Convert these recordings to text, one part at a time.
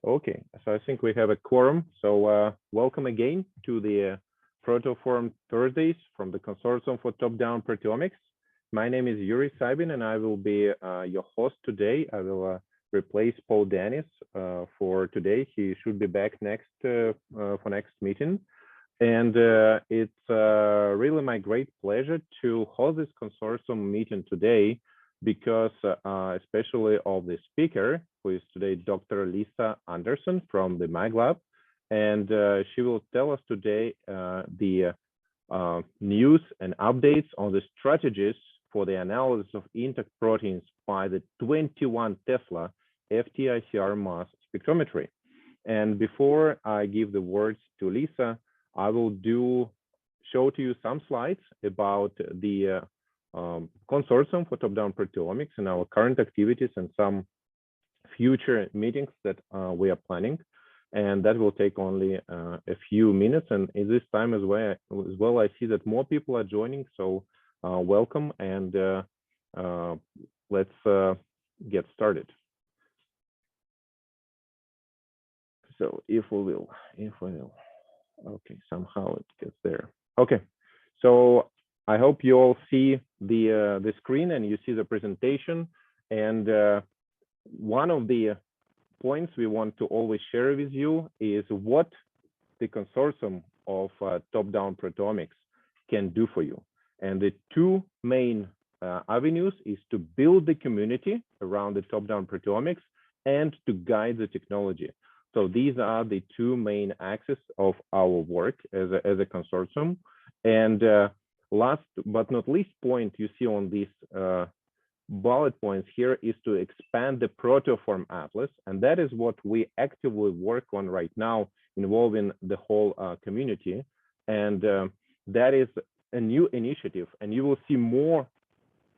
Okay, so I think we have a quorum. So welcome again to the Proteoform Thursdays from the Consortium for Top-Down Proteomics. My name is Yuri Sabin, and I will be your host today. I will replace Paul Dennis for today. He should be back next for next meeting. And it's really my great pleasure to host this consortium meeting today because especially of the speaker, who is today Dr. Lissa Anderson from the MAG Lab. And she will tell us today the news and updates on the strategies for the analysis of intact proteins by the 21 Tesla FT-ICR mass spectrometry. And before I give the words to Lissa, I will show to you some slides about the consortium for top-down proteomics and our current activities and some future meetings that we are planning. And that will take only a few minutes. And in this time as well, I see that more people are joining. So welcome, and let's get started. So if we will, okay, somehow it gets there. Okay, so I hope you all see the screen and you see the presentation. And one of the points we want to always share with you is what the consortium of top-down proteomics can do for you. And the two main avenues is to build the community around the top-down proteomics and to guide the technology. So these are the two main axes of our work as a consortium. And last but not least point you see on these bullet points here is to expand the proteoform atlas. And that is what we actively work on right now, involving the whole community. And that is a new initiative, and you will see more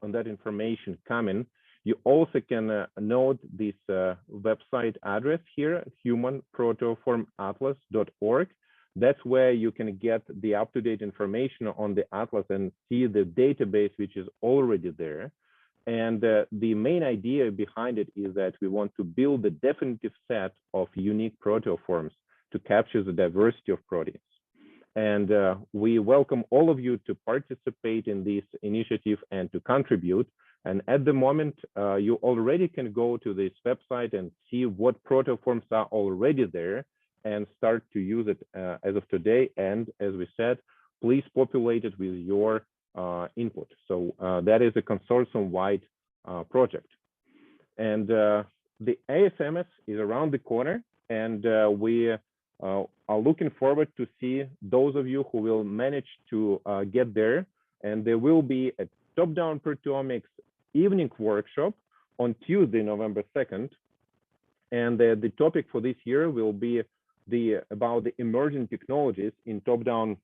on that information coming. You also can note this website address here, humanproteoformatlas.org. That's where you can get the up-to-date information on the atlas and see the database, which is already there. And the main idea behind it is that we want to build a definitive set of unique proteoforms to capture the diversity of proteins. And we welcome all of you to participate in this initiative and to contribute. And at the moment, you already can go to this website and see what proteoforms are already there and start to use it as of today. And as we said, please populate it with your input. So that is a consortium-wide project. And the ASMS is around the corner, and we are looking forward to see those of you who will manage to get there. And there will be a top-down proteomics evening workshop on Tuesday, November 2nd. And the topic for this year will be about the emerging technologies in top-down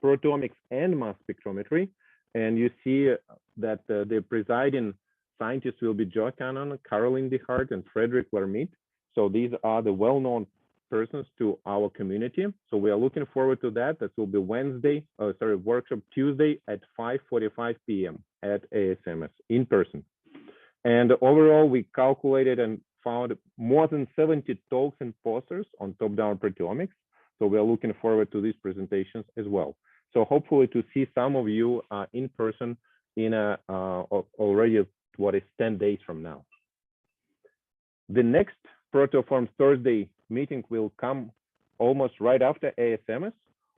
proteomics and mass spectrometry. And you see that the presiding scientists will be Joe Cannon, Caroline DeHart, and Frederick Lermite. So these are the well-known persons to our community. So we are looking forward to that. That will be workshop Tuesday at 5:45 p.m. at ASMS in person. And overall, we calculated and found more than 70 talks and posters on top-down proteomics. So we are looking forward to these presentations as well. So hopefully to see some of you in person in already what is 10 days from now. The next Proteoform Thursday meeting will come almost right after ASMS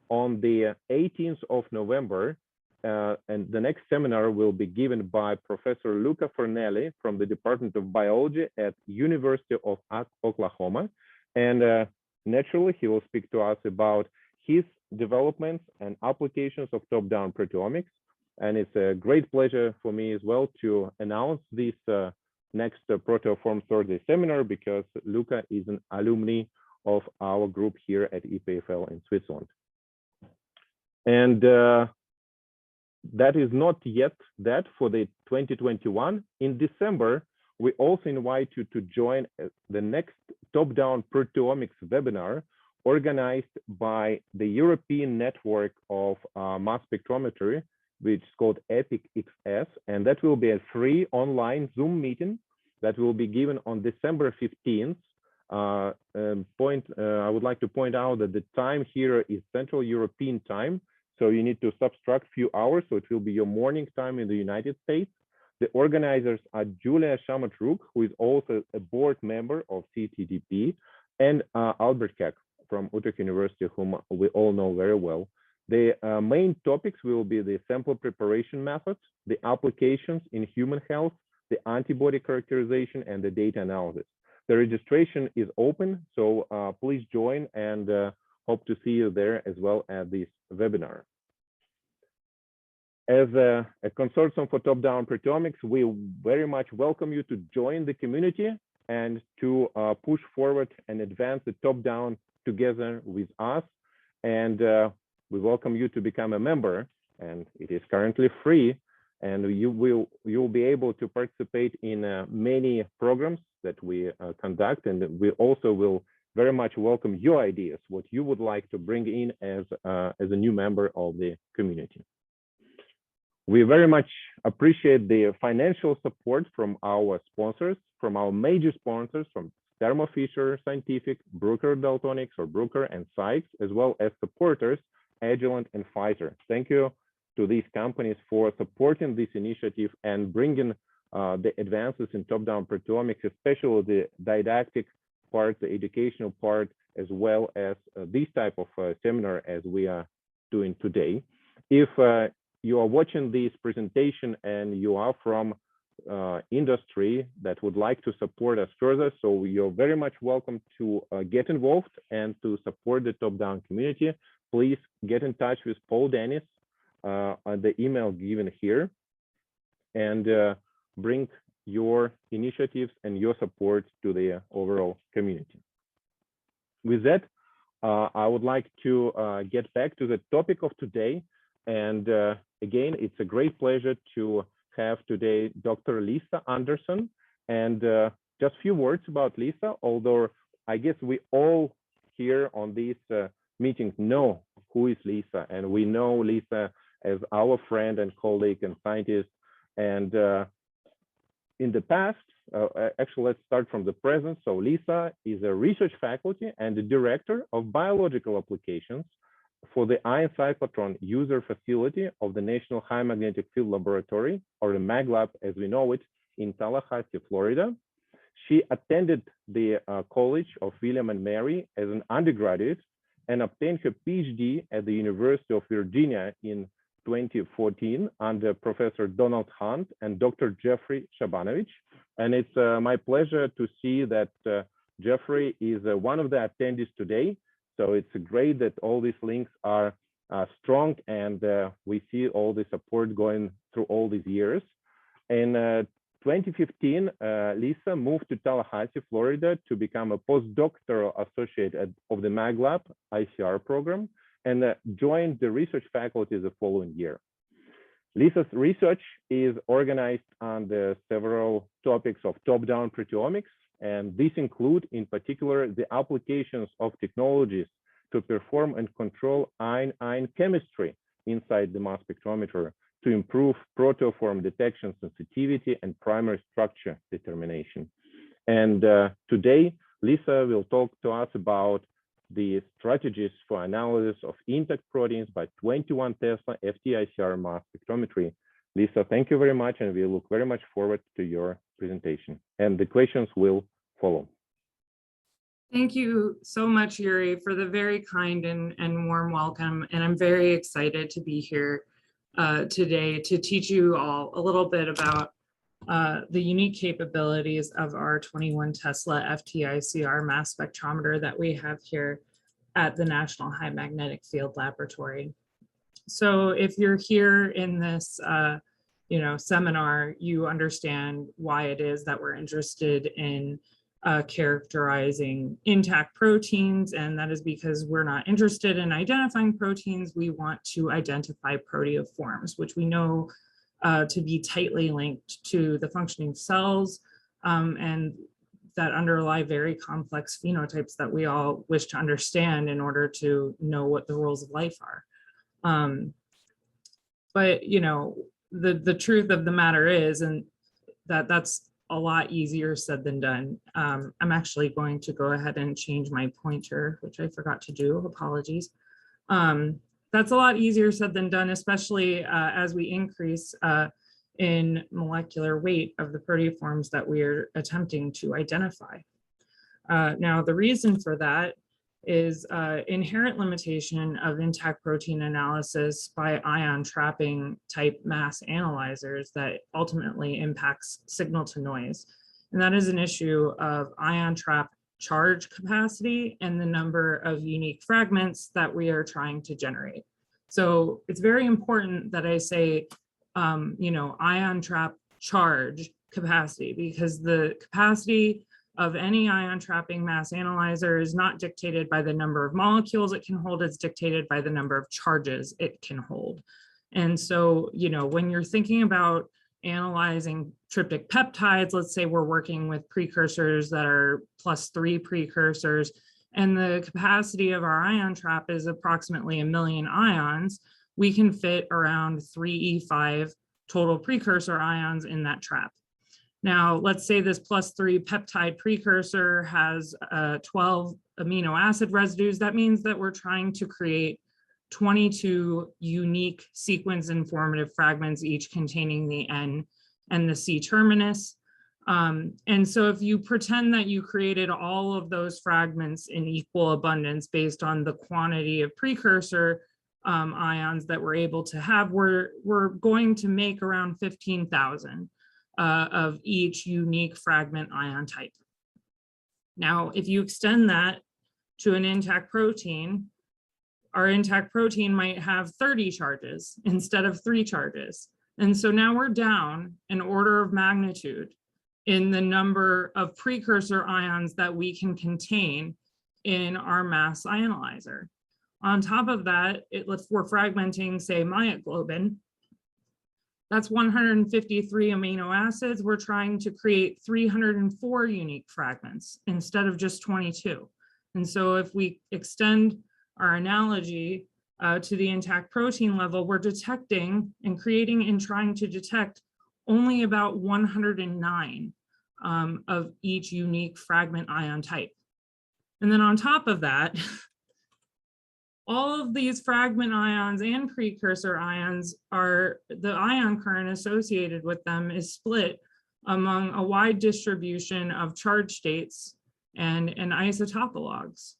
on the 18th of November. And the next seminar will be given by Professor Luca Fornelli from the Department of Biology at University of Oklahoma. And naturally, he will speak to us about his developments and applications of top-down proteomics. And it's a great pleasure for me as well to announce this next Proteoform Thursday seminar, because Luca is an alumni of our group here at EPFL in Switzerland. And that is not yet that for the 2021. In December, we also invite you to join the next top-down proteomics webinar organized by the European Network of Mass Spectrometry, which is called EPIC-XS, and that will be a free online Zoom meeting that will be given on December 15th I would like to point out that the time here is Central European time. So you need to subtract a few hours. So it will be your morning time in the United States. The organizers are Julia Shamatruk, who is also a board member of CTDP, and Albert Keck from Utrecht University, whom we all know very well. The main topics will be the sample preparation methods, the applications in human health, the antibody characterization, and the data analysis. The registration is open, so please join, and hope to see you there as well at this webinar. As a consortium for top-down proteomics, we very much welcome you to join the community and to push forward and advance the top-down together with us. And we welcome you to become a member, and it is currently free. And you'll be able to participate in many programs that we conduct, and we also will very much welcome your ideas, what you would like to bring in as a new member of the community. We very much appreciate the financial support from our sponsors, from our major sponsors, from Thermo Fisher Scientific, Bruker Daltonics or Bruker, and Sykes, as well as supporters, Agilent and Pfizer. Thank you to these companies for supporting this initiative and bringing the advances in top-down proteomics, especially the didactic part, the educational part, as well as this type of seminar as we are doing today. If you are watching this presentation and you are from industry that would like to support us further, so you're very much welcome to get involved and to support the top-down community. Please get in touch with Paul Dennis on the email given here, and bring your initiatives and your support to the overall community. With that, I would like to get back to the topic of today. And again, it's a great pleasure to have today Dr. Lissa Anderson. And just a few words about Lissa, although I guess we all here on this meeting know who is Lissa, and we know Lissa as our friend and colleague and scientist. And in the past, actually, let's start from the present. So Lissa is a research faculty and the director of biological applications for the ion cyclotron user facility of the National High Magnetic Field Laboratory, or the MagLab as we know it, in Tallahassee, Florida. She attended the College of William and Mary as an undergraduate and obtained her PhD at the University of Virginia in 2014 under Professor Donald Hunt and Dr. Jeffrey Shabanovich. And it's my pleasure to see that Jeffrey is one of the attendees today. So it's great that all these links are strong, and we see all the support going through all these years. In 2015, Lissa moved to Tallahassee, Florida to become a postdoctoral associate of the MagLab ICR program, and joined the research faculty the following year. Lissa's research is organized on the several topics of top-down proteomics, and these include, in particular, the applications of technologies to perform and control ion chemistry inside the mass spectrometer to improve proteoform detection sensitivity and primary structure determination. And today, Lissa will talk to us about the strategies for analysis of intact proteins by 21 Tesla FT-ICR mass spectrometry. Lissa, thank you very much, and we look very much forward to your presentation. And the questions will follow. Thank you so much, Yuri, for the very kind and warm welcome. And I'm very excited to be here today to teach you all a little bit about the unique capabilities of our 21 Tesla FT-ICR mass spectrometer that we have here at the National High Magnetic Field Laboratory. So if you're here in this seminar, you understand why it is that we're interested in characterizing intact proteins, and that is because we're not interested in identifying proteins. We want to identify proteoforms, which we know to be tightly linked to the functioning cells and that underlie very complex phenotypes that we all wish to understand in order to know what the rules of life are. But the truth of the matter is, and that's a lot easier said than done. I'm actually going to go ahead and change my pointer, which I forgot to do, apologies. That's a lot easier said than done, especially as we increase in molecular weight of the proteoforms that we're attempting to identify. Now, the reason for that is inherent limitation of intact protein analysis by ion trapping type mass analyzers that ultimately impacts signal to noise. And that is an issue of ion trap charge capacity and the number of unique fragments that we are trying to generate. So it's very important that I say, ion trap charge capacity, because the capacity of any ion trapping mass analyzer is not dictated by the number of molecules it can hold, it's dictated by the number of charges it can hold. And so, when you're thinking about analyzing tryptic peptides, let's say we're working with precursors that are +3 precursors, and the capacity of our ion trap is approximately 1 million ions, we can fit around 3E5 total precursor ions in that trap. Now, let's say this +3 peptide precursor has 12 amino acid residues. That means that we're trying to create 22 unique sequence informative fragments, each containing the N and the C terminus. And so if you pretend that you created all of those fragments in equal abundance based on the quantity of precursor ions that we're able to have, we're going to make around 15,000 of each unique fragment ion type. Now, if you extend that to an intact protein, our intact protein might have 30 charges instead of 3 charges. And so now we're down an order of magnitude in the number of precursor ions that we can contain in our mass analyzer. On top of that, we're fragmenting, say, myoglobin. That's 153 amino acids. We're trying to create 304 unique fragments instead of just 22. And so if we extend our analogy to the intact protein level, we're detecting and creating and trying to detect only about 109 of each unique fragment ion type. And then on top of that, all of these fragment ions and precursor ions the ion current associated with them is split among a wide distribution of charge states and isotopologues.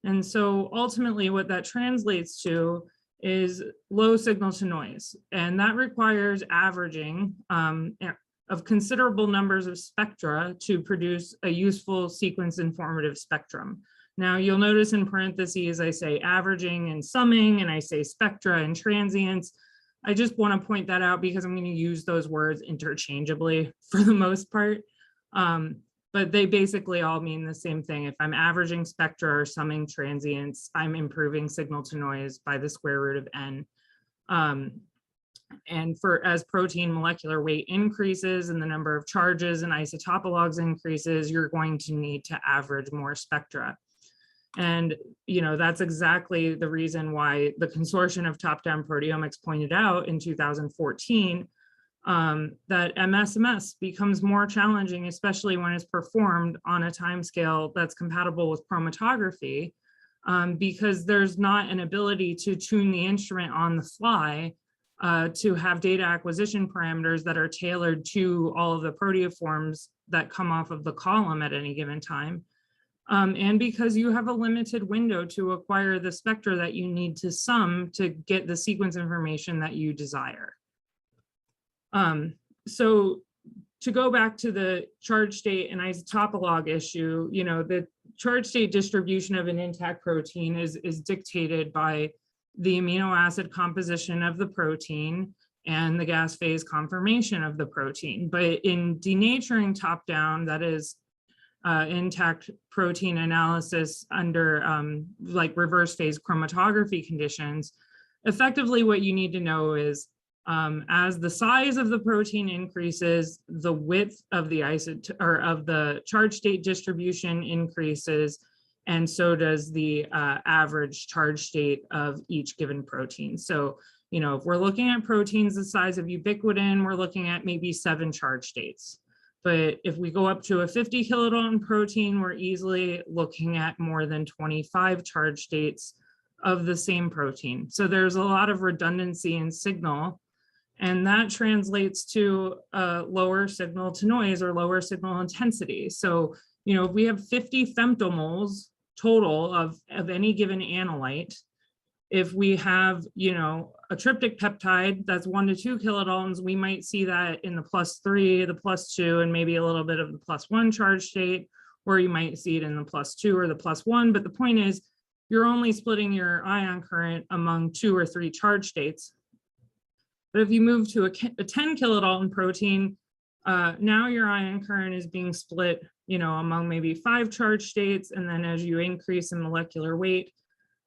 And so ultimately what that translates to is low signal to noise. And that requires averaging of considerable numbers of spectra to produce a useful sequence informative spectrum. Now you'll notice in parentheses, I say averaging and summing, and I say spectra and transients. I just want to point that out because I'm going to use those words interchangeably for the most part. But they basically all mean the same thing. If I'm averaging spectra or summing transients, I'm improving signal to noise by the square root of N. And as protein molecular weight increases and the number of charges and isotopologues increases, you're going to need to average more spectra. And that's exactly the reason why the consortium of top-down proteomics pointed out in 2014 that MSMS becomes more challenging, especially when it's performed on a timescale that's compatible with chromatography, because there's not an ability to tune the instrument on the fly to have data acquisition parameters that are tailored to all of the proteoforms that come off of the column at any given time. And because you have a limited window to acquire the spectra that you need to sum to get the sequence information that you desire. So to go back to the charge state and isotopologue issue, the charge state distribution of an intact protein is dictated by the amino acid composition of the protein and the gas phase conformation of the protein. But in denaturing top down, that is intact protein analysis under like reverse phase chromatography conditions, effectively what you need to know is as the size of the protein increases, the width of the of the charge state distribution increases, and so does the average charge state of each given protein. So, if we're looking at proteins the size of ubiquitin, we're looking at maybe 7 charge states. But if we go up to a 50 kilodalton protein, we're easily looking at more than 25 charge states of the same protein. So there's a lot of redundancy in signal, and that translates to lower signal to noise or lower signal intensity. So, you know, if we have 50 femtomoles total of any given analyte, if we have, you know, a tryptic peptide that's 1 to 2 kilodaltons, we might see that in the +3, the +2, and maybe a little bit of the +1 charge state, or you might see it in the +2 or the +1. But the point is, you're only splitting your ion current among 2 or 3 charge states. But if you move to a 10 kilodalton protein, now your ion current is being split, you know, among maybe 5 charge states. And then as you increase in molecular weight,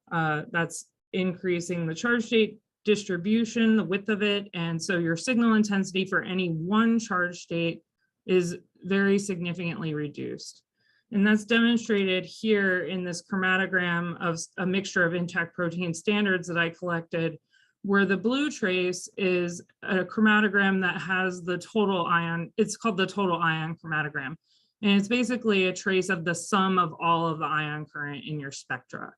that's increasing the charge state distribution, the width of it. And so your signal intensity for any one charge state is very significantly reduced. And that's demonstrated here in this chromatogram of a mixture of intact protein standards that I collected, where the blue trace is a chromatogram that has the total ion, it's called the total ion chromatogram. And it's basically a trace of the sum of all of the ion current in your spectra.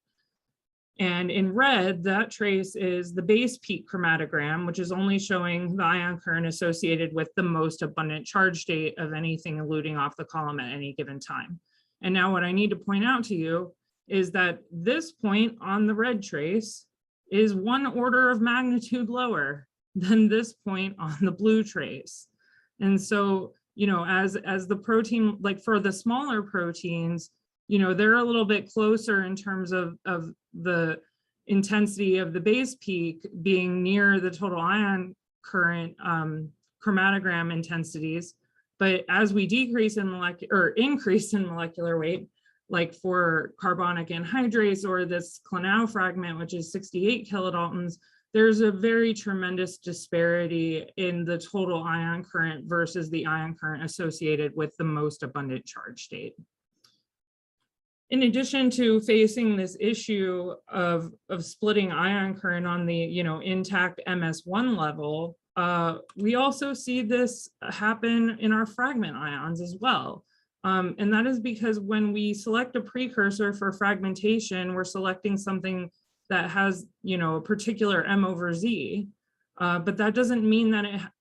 And in red, that trace is the base peak chromatogram, which is only showing the ion current associated with the most abundant charge state of anything eluting off the column at any given time. And now what I need to point out to you is that this point on the red trace is 1 order of magnitude lower than this point on the blue trace. And so, you know, as the protein, like for the smaller proteins, you know, they're a little bit closer in terms of the intensity of the base peak being near the total ion current chromatogram intensities. But as we decrease in increase in molecular weight, like for carbonic anhydrase or this Klenau fragment, which is 68 kilodaltons, there's a very tremendous disparity in the total ion current versus the ion current associated with the most abundant charge state. In addition to facing this issue of splitting ion current on the, you know, intact MS1 level, we also see this happen in our fragment ions as well. And that is because when we select a precursor for fragmentation, we're selecting something that has, you know, a particular M over Z, but that doesn't mean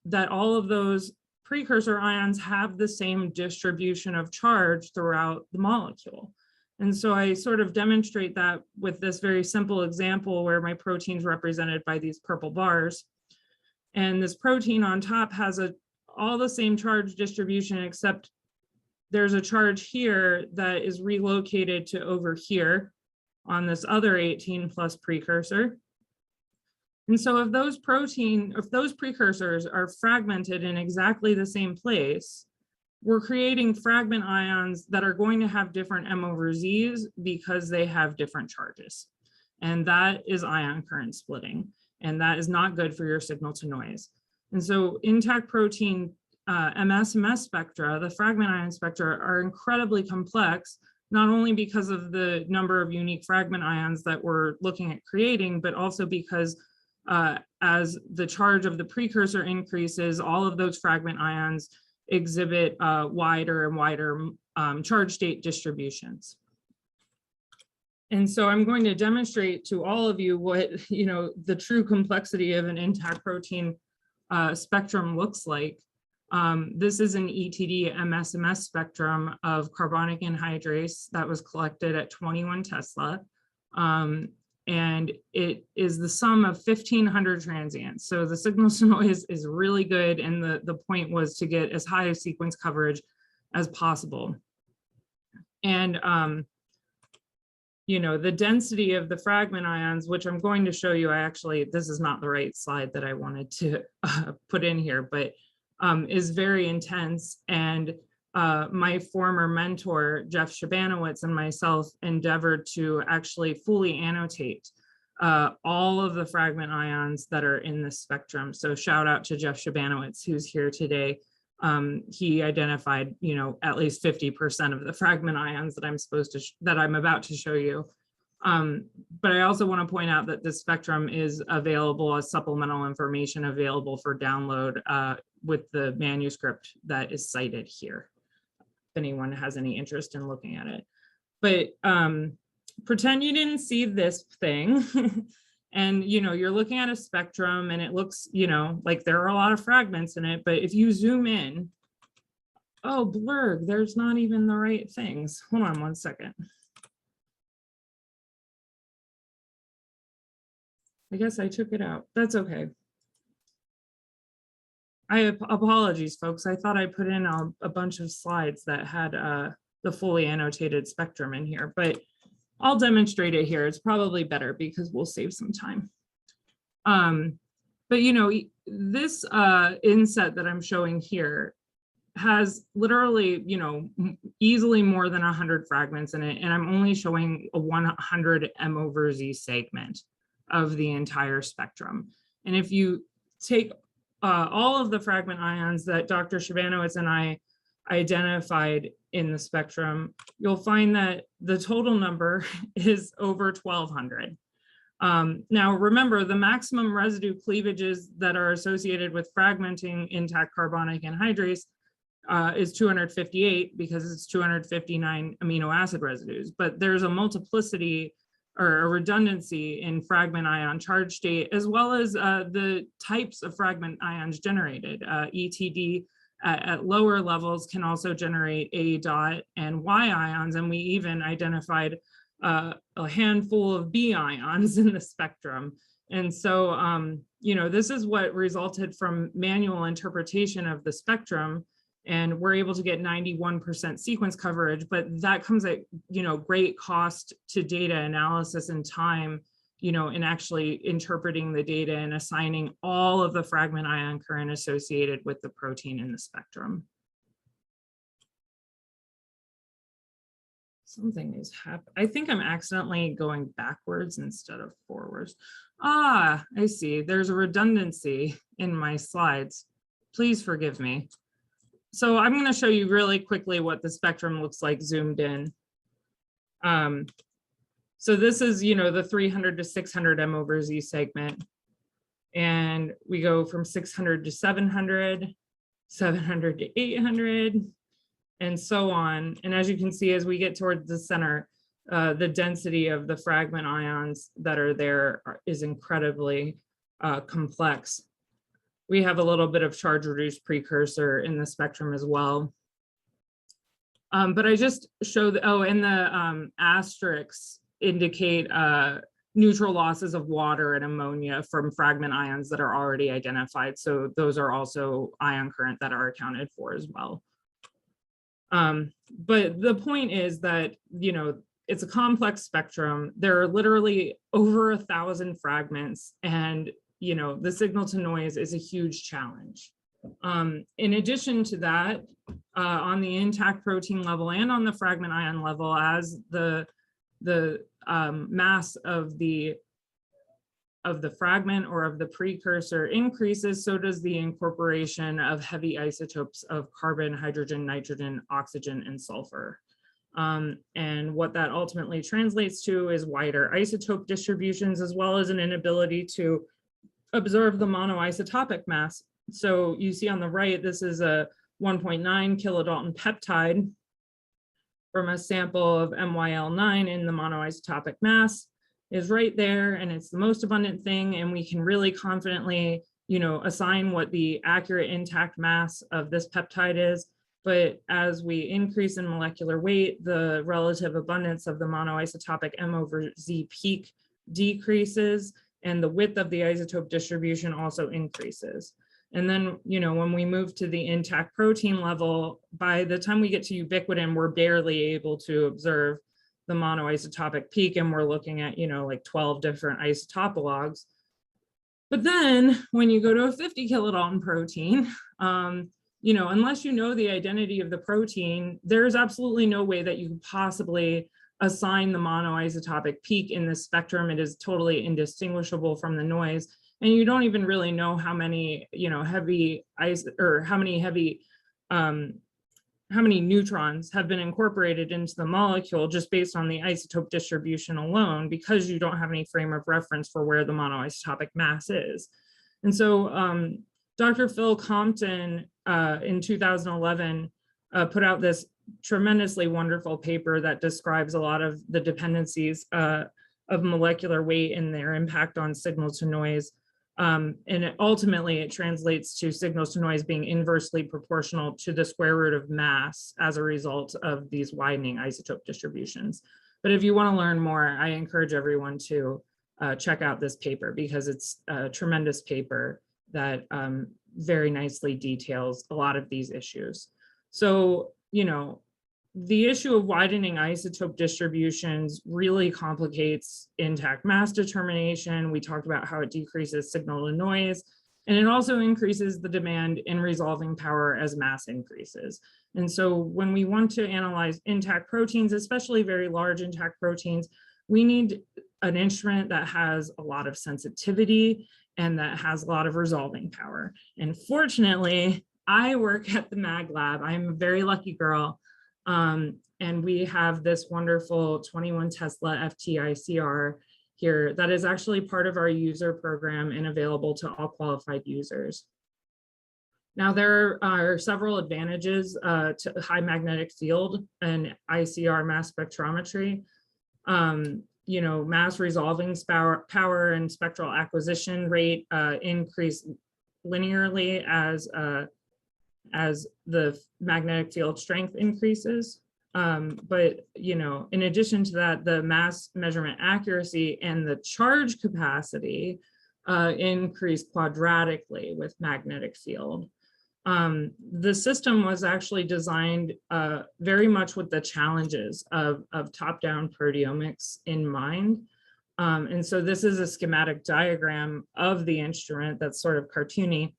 that all of those precursor ions have the same distribution of charge throughout the molecule. And so I sort of demonstrate that with this very simple example where my protein's represented by these purple bars. And this protein on top has all the same charge distribution, except there's a charge here that is relocated to over here on this other 18 plus precursor. And so if those precursors are fragmented in exactly the same place, we're creating fragment ions that are going to have different M over Z's because they have different charges. And that is ion current splitting. And that is not good for your signal to noise. And so intact protein MS spectra, the fragment ion spectra, are incredibly complex, not only because of the number of unique fragment ions that we're looking at creating, but also because as the charge of the precursor increases, all of those fragment ions exhibit wider and wider charge state distributions. And so I'm going to demonstrate to all of you what, you know, the true complexity of an intact protein spectrum looks like. This is an ETD MS spectrum of carbonic anhydrase that was collected at 21 Tesla. And it is the sum of 1,500 transients. So the signal to noise is really good. And the point was to get as high a sequence coverage as possible. And, you know, the density of the fragment ions, which I'm going to show you, this is not the right slide that I wanted to put in here, but is very intense. And my former mentor, Jeff Shabanowitz, and myself endeavored to actually fully annotate all of the fragment ions that are in this spectrum. So shout out to Jeff Shabanowitz, who's here today. He identified, you know, at least 50% of the fragment ions that I'm about to show you. But I also want to point out that this spectrum is available as supplemental information available for download with the manuscript that is cited here, if anyone has any interest in looking at it. But pretend you didn't see this thing and you're looking at a spectrum and it looks like there are a lot of fragments in it, but if you zoom in, oh blurg, there's not even the right things. Hold on one second. I guess I took it out. That's okay. Apologies, folks. I thought I put in a bunch of slides that had the fully annotated spectrum in here, but I'll demonstrate it here. It's probably better because we'll save some time. But this inset that I'm showing here has literally, easily more than 100 fragments in it, and I'm only showing a 100 M/Z segment of the entire spectrum. And if you take all of the fragment ions that Dr. Shabanowitz and I identified in the spectrum, you'll find that the total number is over 1,200. Now, remember, the maximum residue cleavages that are associated with fragmenting intact carbonic anhydrase is 258 because it's 259 amino acid residues, but there's a multiplicity or a redundancy in fragment ion charge state, as well as the types of fragment ions generated. ETD at lower levels can also generate A dot and Y ions, and we even identified a handful of B ions in the spectrum. And so, this is what resulted from manual interpretation of the spectrum, and we're able to get 91% sequence coverage, but that comes at, great cost to data analysis and time, in actually interpreting the data and assigning all of the fragment ion current associated with the protein in the spectrum. Something is happening. I think I'm accidentally going backwards instead of forwards. Ah, I see. There's a redundancy in my slides. Please forgive me. So I'm going to show you really quickly what the spectrum looks like zoomed in. So this is, the 300 to 600 M/Z segment. And we go from 600 to 700, 700 to 800, and so on. And as you can see, as we get towards the center, the density of the fragment ions that are there is incredibly complex. We have a little bit of charge reduced precursor in the spectrum as well. But I just show and the asterisks indicate neutral losses of water and ammonia from fragment ions that are already identified. So those are also ion current that are accounted for as well. But the point is that, it's a complex spectrum. There are literally over 1,000 fragments, and the signal to noise is a huge challenge. In addition to that, on the intact protein level and on the fragment ion level, as the mass of the fragment or of the precursor increases, so does the incorporation of heavy isotopes of carbon, hydrogen, nitrogen, oxygen, and sulfur. And what that ultimately translates to is wider isotope distributions, as well as an inability to observe the monoisotopic mass. So you see on the right, this is a 1.9 kilodalton peptide from a sample of MYL9, in the monoisotopic mass is right there, and it's the most abundant thing, and we can really confidently, assign what the accurate intact mass of this peptide is. But as we increase in molecular weight, the relative abundance of the monoisotopic M/Z peak decreases, and the width of the isotope distribution also increases. And then, when we move to the intact protein level, by the time we get to ubiquitin, we're barely able to observe the monoisotopic peak, and we're looking at, like 12 different isotopologues. But then when you go to a 50 kilodalton protein, unless you know the identity of the protein, there's absolutely no way that you could possibly assign the monoisotopic peak in the spectrum. It is totally indistinguishable from the noise. And you don't even really know how many, heavy many neutrons have been incorporated into the molecule just based on the isotope distribution alone, because you don't have any frame of reference for where the monoisotopic mass is. And so Dr. Phil Compton in 2011 put out this tremendously wonderful paper that describes a lot of the dependencies of molecular weight and their impact on signal to noise. And ultimately it translates to signals to noise being inversely proportional to the square root of mass as a result of these widening isotope distributions. But if you want to learn more, I encourage everyone to check out this paper, because it's a tremendous paper that very nicely details a lot of these issues. So, you know, the issue of widening isotope distributions really complicates intact mass determination. We talked about how it decreases signal to noise, and it also increases the demand in resolving power as mass increases. And so when we want to analyze intact proteins, especially very large intact proteins, we need an instrument that has a lot of sensitivity and that has a lot of resolving power. And fortunately, I work at the Mag Lab. I'm a very lucky girl. And we have this wonderful 21 Tesla FT-ICR here that is actually part of our user program and available to all qualified users. Now, there are several advantages to high magnetic field and ICR mass spectrometry. You know, mass resolving power and spectral acquisition rate increase linearly as the magnetic field strength increases. But, you know, in addition to that, the mass measurement accuracy and the charge capacity increase quadratically with magnetic field. The system was actually designed very much with the challenges of top-down proteomics in mind. And so this is a schematic diagram of the instrument that's sort of cartoony.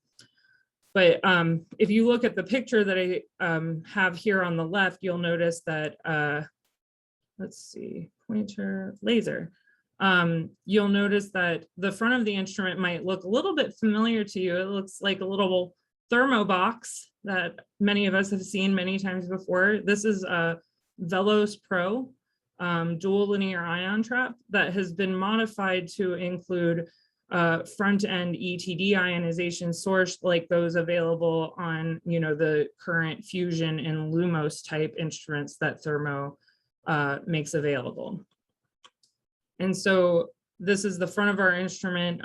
But if you look at the picture that I have here on the left, you'll notice that, let's see, pointer, laser. You'll notice that the front of the instrument might look a little bit familiar to you. It looks like a little thermo box that many of us have seen many times before. This is a Velos Pro dual linear ion trap that has been modified to include front-end ETD ionization source like those available on, you know, the current Fusion and Lumos type instruments that Thermo makes available. And so this is the front of our instrument.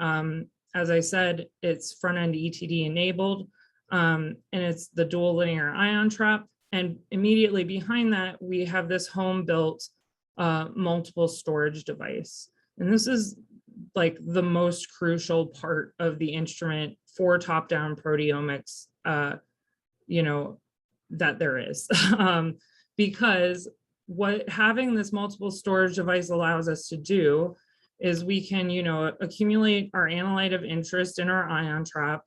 As I said, it's front-end ETD enabled, and it's the dual linear ion trap. And immediately behind that, we have this home-built multiple storage device. And this is like the most crucial part of the instrument for top-down proteomics, you know, that there is. Because what having this multiple storage device allows us to do is we can, you know, accumulate our analyte of interest in our ion trap.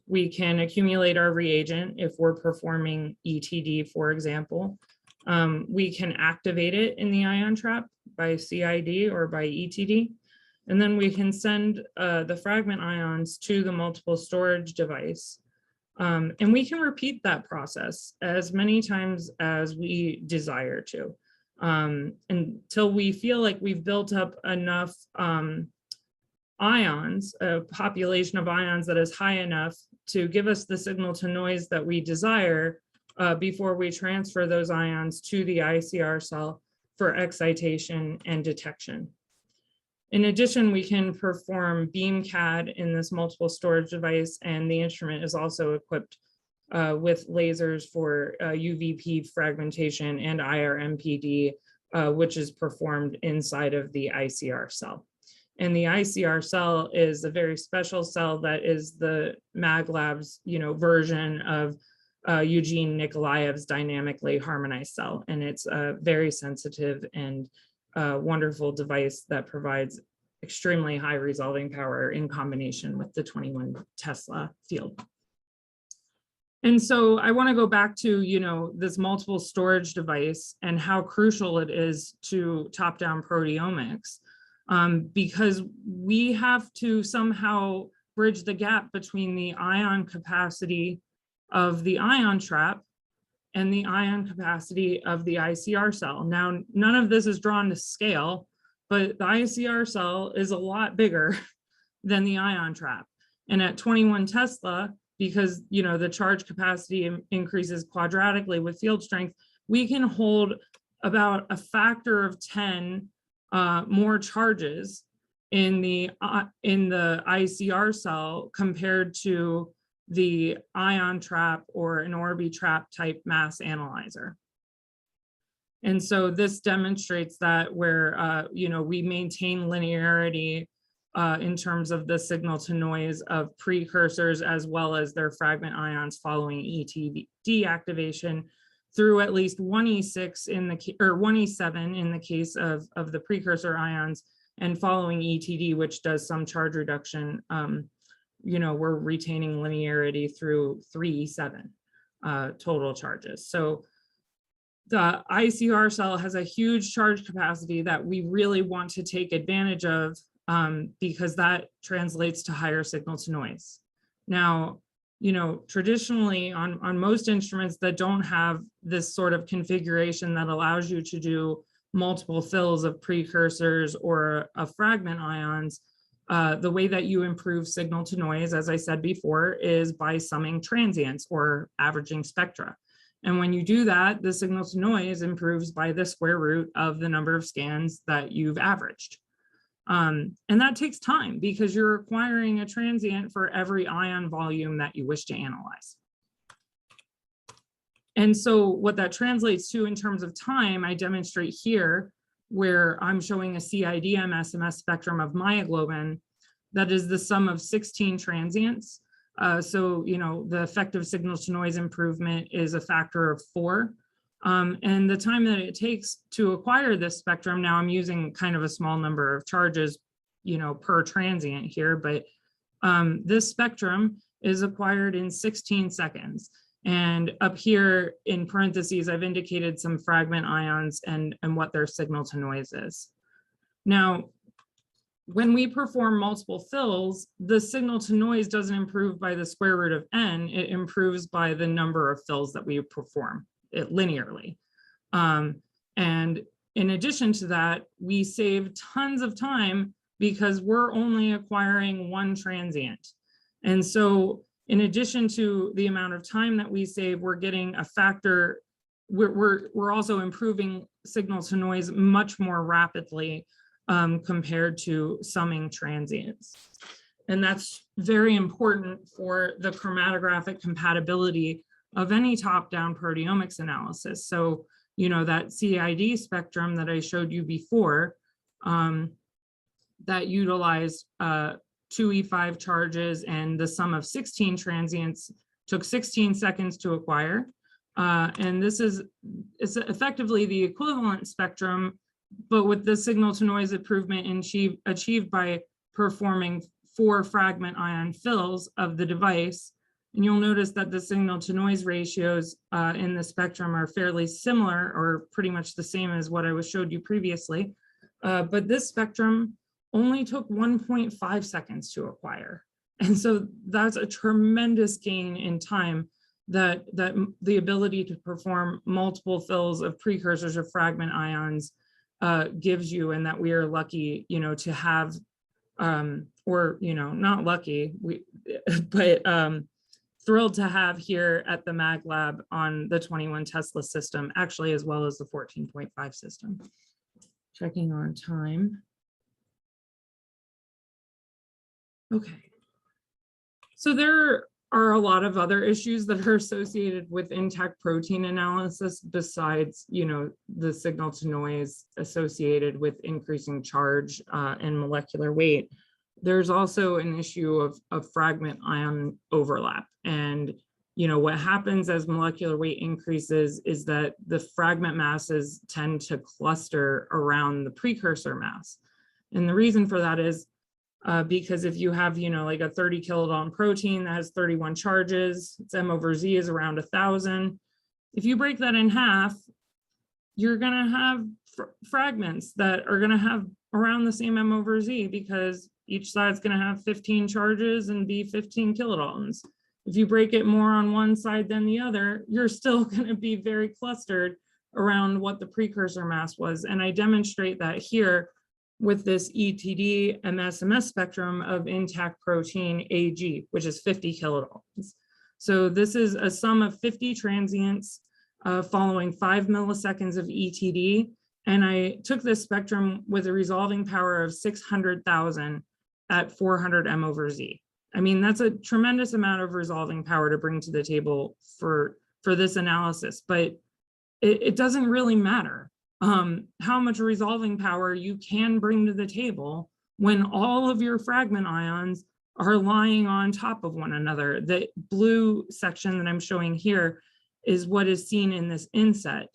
We can accumulate our reagent if we're performing ETD, for example. We can activate it in the ion trap by CID or by ETD. And then we can send the fragment ions to the multiple storage device. And we can repeat that process as many times as we desire to, until we feel like we've built up enough ions, a population of ions that is high enough to give us the signal to noise that we desire before we transfer those ions to the ICR cell for excitation and detection. In addition, we can perform beam CAD in this multiple storage device, and the instrument is also equipped with lasers for UVP fragmentation and IRMPD, which is performed inside of the ICR cell. And the ICR cell is a very special cell that is the Mag Lab's, you know, version of Eugene Nikolaev's dynamically harmonized cell. And it's a very sensitive and wonderful device that provides extremely high resolving power in combination with the 21 Tesla field. And so I want to go back to, you know, this multiple storage device and how crucial it is to top-down proteomics, because we have to somehow bridge the gap between the ion capacity of the ion trap and the ion capacity of the ICR cell. Now, none of this is drawn to scale, but the ICR cell is a lot bigger than the ion trap. And at 21 Tesla, because the charge capacity increases quadratically with field strength, we can hold about a factor of 10 more charges in the ICR cell compared to the ion trap or an Orbitrap type mass analyzer. And so this demonstrates that where we maintain linearity in terms of the signal to noise of precursors as well as their fragment ions following ETD activation through at least 1E6 or 1E7 in the case of the precursor ions, and following ETD, which does some charge reduction, we're retaining linearity through 3E7 total charges. So the ICR cell has a huge charge capacity that we really want to take advantage of because that translates to higher signal to noise. Now, traditionally on most instruments that don't have this sort of configuration that allows you to do multiple fills of precursors or of fragment ions, the way that you improve signal to noise, as I said before, is by summing transients or averaging spectra. And when you do that, the signal to noise improves by the square root of the number of scans that you've averaged. And that takes time because you're acquiring a transient for every ion volume that you wish to analyze. And so what that translates to in terms of time, I demonstrate here where I'm showing a CIDM-SMS spectrum of myoglobin that is the sum of 16 transients. So the effective signal to noise improvement is a factor of 4. And the time that it takes to acquire this spectrum, now I'm using kind of a small number of charges, per transient here, but this spectrum is acquired in 16 seconds. And up here in parentheses, I've indicated some fragment ions and what their signal to noise is. Now, when we perform multiple fills, the signal to noise doesn't improve by the square root of n, it improves by the number of fills that we perform it linearly. And in addition to that, we save tons of time because we're only acquiring one transient. And so in addition to the amount of time that we save, we're getting a factor, we're also improving signal to noise much more rapidly compared to summing transients. And that's very important for the chromatographic compatibility of any top-down proteomics analysis. So, that CID spectrum that I showed you before, that utilized 2E5 charges and the sum of 16 transients took 16 seconds to acquire. And it's effectively the equivalent spectrum, but with the signal to noise improvement achieved by performing 4 fragment ion fills of the device. And you'll notice that the signal to noise ratios in the spectrum are fairly similar or pretty much the same as what I showed you previously. But this spectrum only took 1.5 seconds to acquire. And so that's a tremendous gain in time that the ability to perform multiple fills of precursors or fragment ions gives you, and that we are lucky, to have, or, not lucky, but thrilled to have here at the Mag Lab on the 21 Tesla system, actually, as well as the 14.5 system. Checking on time. Okay. So there are a lot of other issues that are associated with intact protein analysis besides, the signal to noise associated with increasing charge and molecular weight. There's also an issue of fragment ion overlap. And, what happens as molecular weight increases is that the fragment masses tend to cluster around the precursor mass. And the reason for that is because if you have, like a 30 kilodalton protein that has 31 charges, its M/Z is around 1,000. If you break that in half, you're going to have fragments that are going to have around the same M/Z because each side's going to have 15 charges and be 15 kilodaltons. if you break it more on one side than the other, you're still going to be very clustered around what the precursor mass was. And I demonstrate that here with this ETD and SMS spectrum of intact protein AG, which is 50 kilodaltons. So this is a sum of 50 transients following 5 milliseconds of ETD. And I took this spectrum with a resolving power of 600,000 at 400 m/z. I mean, that's a tremendous amount of resolving power to bring to the table for this analysis, but it doesn't really matter how much resolving power you can bring to the table when all of your fragment ions are lying on top of one another. The blue section that I'm showing here is what is seen in this inset.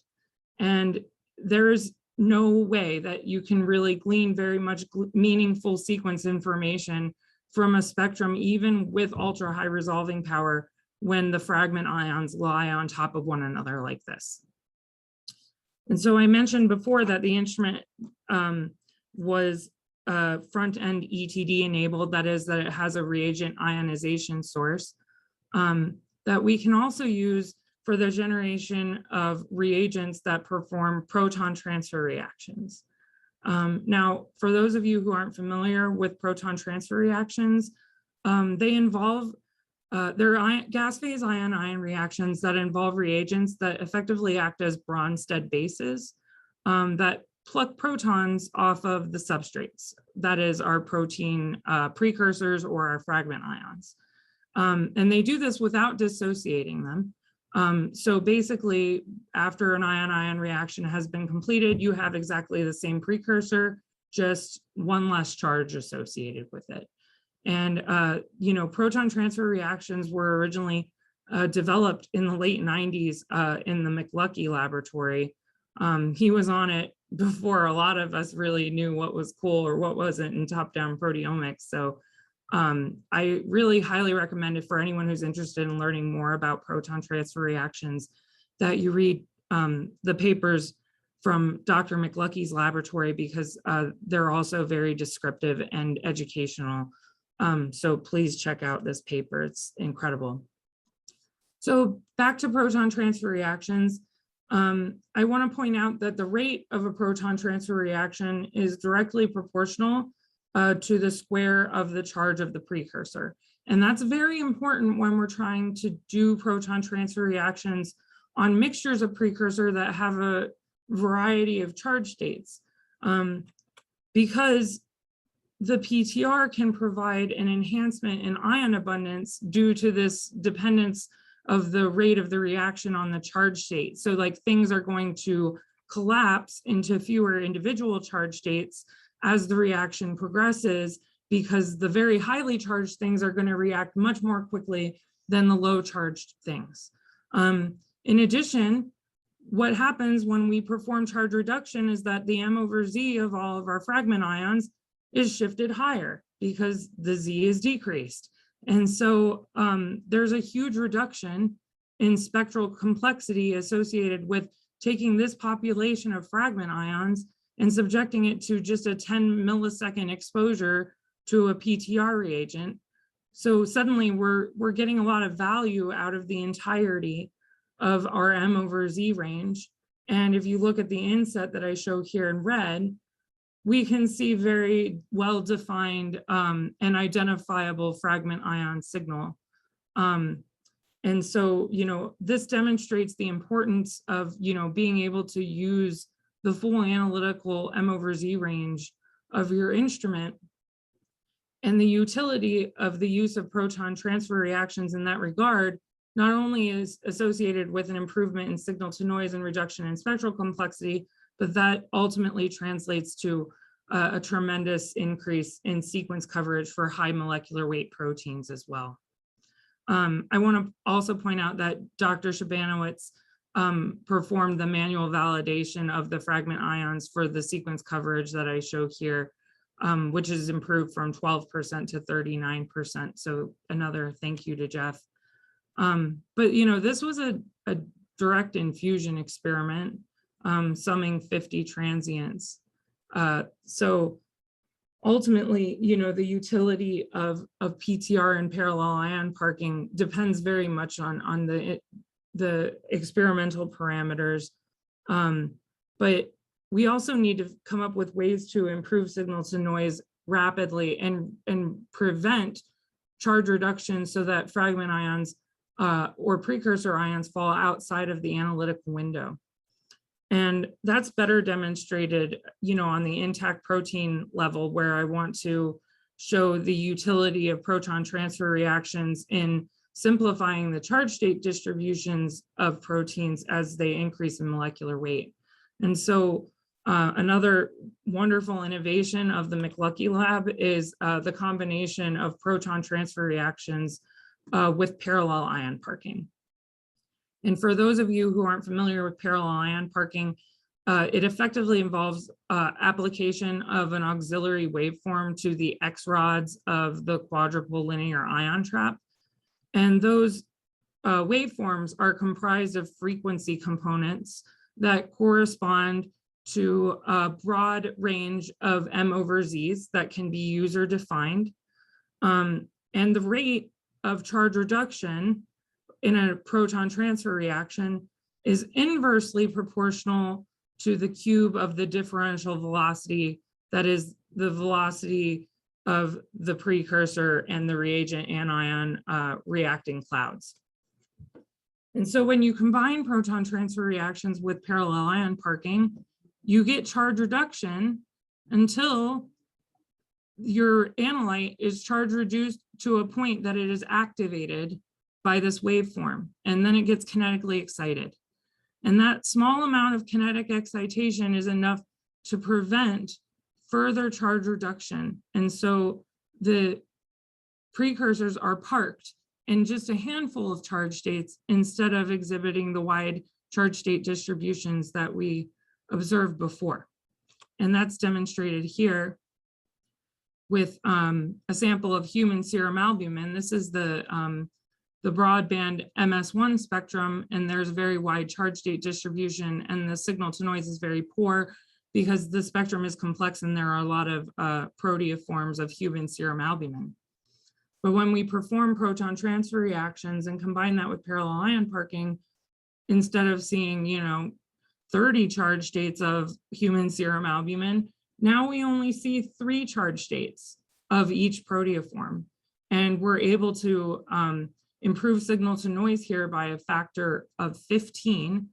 And there is no way that you can really glean very much meaningful sequence information from a spectrum, even with ultra high resolving power, when the fragment ions lie on top of one another like this. And so I mentioned before that the instrument was front-end ETD enabled, that is, that it has a reagent ionization source that we can also use for the generation of reagents that perform proton transfer reactions. Now, for those of you who aren't familiar with proton transfer reactions, they involve they're gas phase ion-ion reactions that involve reagents that effectively act as Bronsted bases that pluck protons off of the substrates, that is our protein precursors or our fragment ions. And they do this without dissociating them. So basically, after an ion-ion reaction has been completed, you have exactly the same precursor, just one less charge associated with it. And, you know, proton transfer reactions were originally developed in the late 90s in the McLucky laboratory. He was on it before a lot of us really knew what was cool or what wasn't in top-down proteomics. So I really highly recommend it for anyone who's interested in learning more about proton transfer reactions, that you read the papers from Dr. McLucky's laboratory, because they're also very descriptive and educational. So please check out this paper, it's incredible. So back to proton transfer reactions. I want to point out that the rate of a proton transfer reaction is directly proportional to the square of the charge of the precursor. And that's very important when we're trying to do proton transfer reactions on mixtures of precursor that have a variety of charge states. Because the PTR can provide an enhancement in ion abundance due to this dependence of the rate of the reaction on the charge state. So like things are going to collapse into fewer individual charge states as the reaction progresses, because the very highly charged things are going to react much more quickly than the low charged things. In addition, what happens when we perform charge reduction is that the m/z of all of our fragment ions is shifted higher because the Z is decreased. And so there's a huge reduction in spectral complexity associated with taking this population of fragment ions and subjecting it to just a 10 millisecond exposure to a PTR reagent. So suddenly we're getting a lot of value out of the entirety of our m/z range. And if you look at the inset that I show here in red, we can see very well-defined and identifiable fragment ion signal. And so, you know, this demonstrates the importance of, you know, being able to use the full analytical m/z range of your instrument, and the utility of the use of proton transfer reactions in that regard not only is associated with an improvement in signal to noise and reduction in spectral complexity, but that ultimately translates to a tremendous increase in sequence coverage for high molecular weight proteins as well. I want to also point out that Dr. Shabanowitz performed the manual validation of the fragment ions for the sequence coverage that I show here, which is improved from 12% to 39%. So another thank you to Jeff. But you know, this was a direct infusion experiment, summing 50 transients. So ultimately, the utility of PTR and parallel ion parking depends very much on the experimental parameters. But we also need to come up with ways to improve signal to noise rapidly and prevent charge reduction so that fragment ions or precursor ions fall outside of the analytical window. And that's better demonstrated, on the intact protein level, where I want to show the utility of proton transfer reactions in simplifying the charge state distributions of proteins as they increase in molecular weight. And so another wonderful innovation of the McLucky lab is the combination of proton transfer reactions with parallel ion parking. And for those of you who aren't familiar with parallel ion parking, it effectively involves application of an auxiliary waveform to the X rods of the quadruple linear ion trap. And those waveforms are comprised of frequency components that correspond to a broad range of M/Z's that can be user defined. And the rate of charge reduction in a proton transfer reaction is inversely proportional to the cube of the differential velocity, that is the velocity of the precursor and the reagent anion reacting clouds. And so when you combine proton transfer reactions with parallel ion parking, you get charge reduction until your analyte is charge reduced to a point that it is activated by this waveform, and then it gets kinetically excited. And that small amount of kinetic excitation is enough to prevent further charge reduction. And so the precursors are parked in just a handful of charge states instead of exhibiting the wide charge state distributions that we observed before. And that's demonstrated here with a sample of human serum albumin. This is the broadband MS1 spectrum, and there's very wide charge state distribution, and the signal to noise is very poor because the spectrum is complex and there are a lot of proteoforms of human serum albumin. But when we perform proton transfer reactions and combine that with parallel ion parking, instead of seeing, 30 charge states of human serum albumin, now we only see 3 charge states of each proteoform. And we're able to improve signal to noise here by a factor of 15,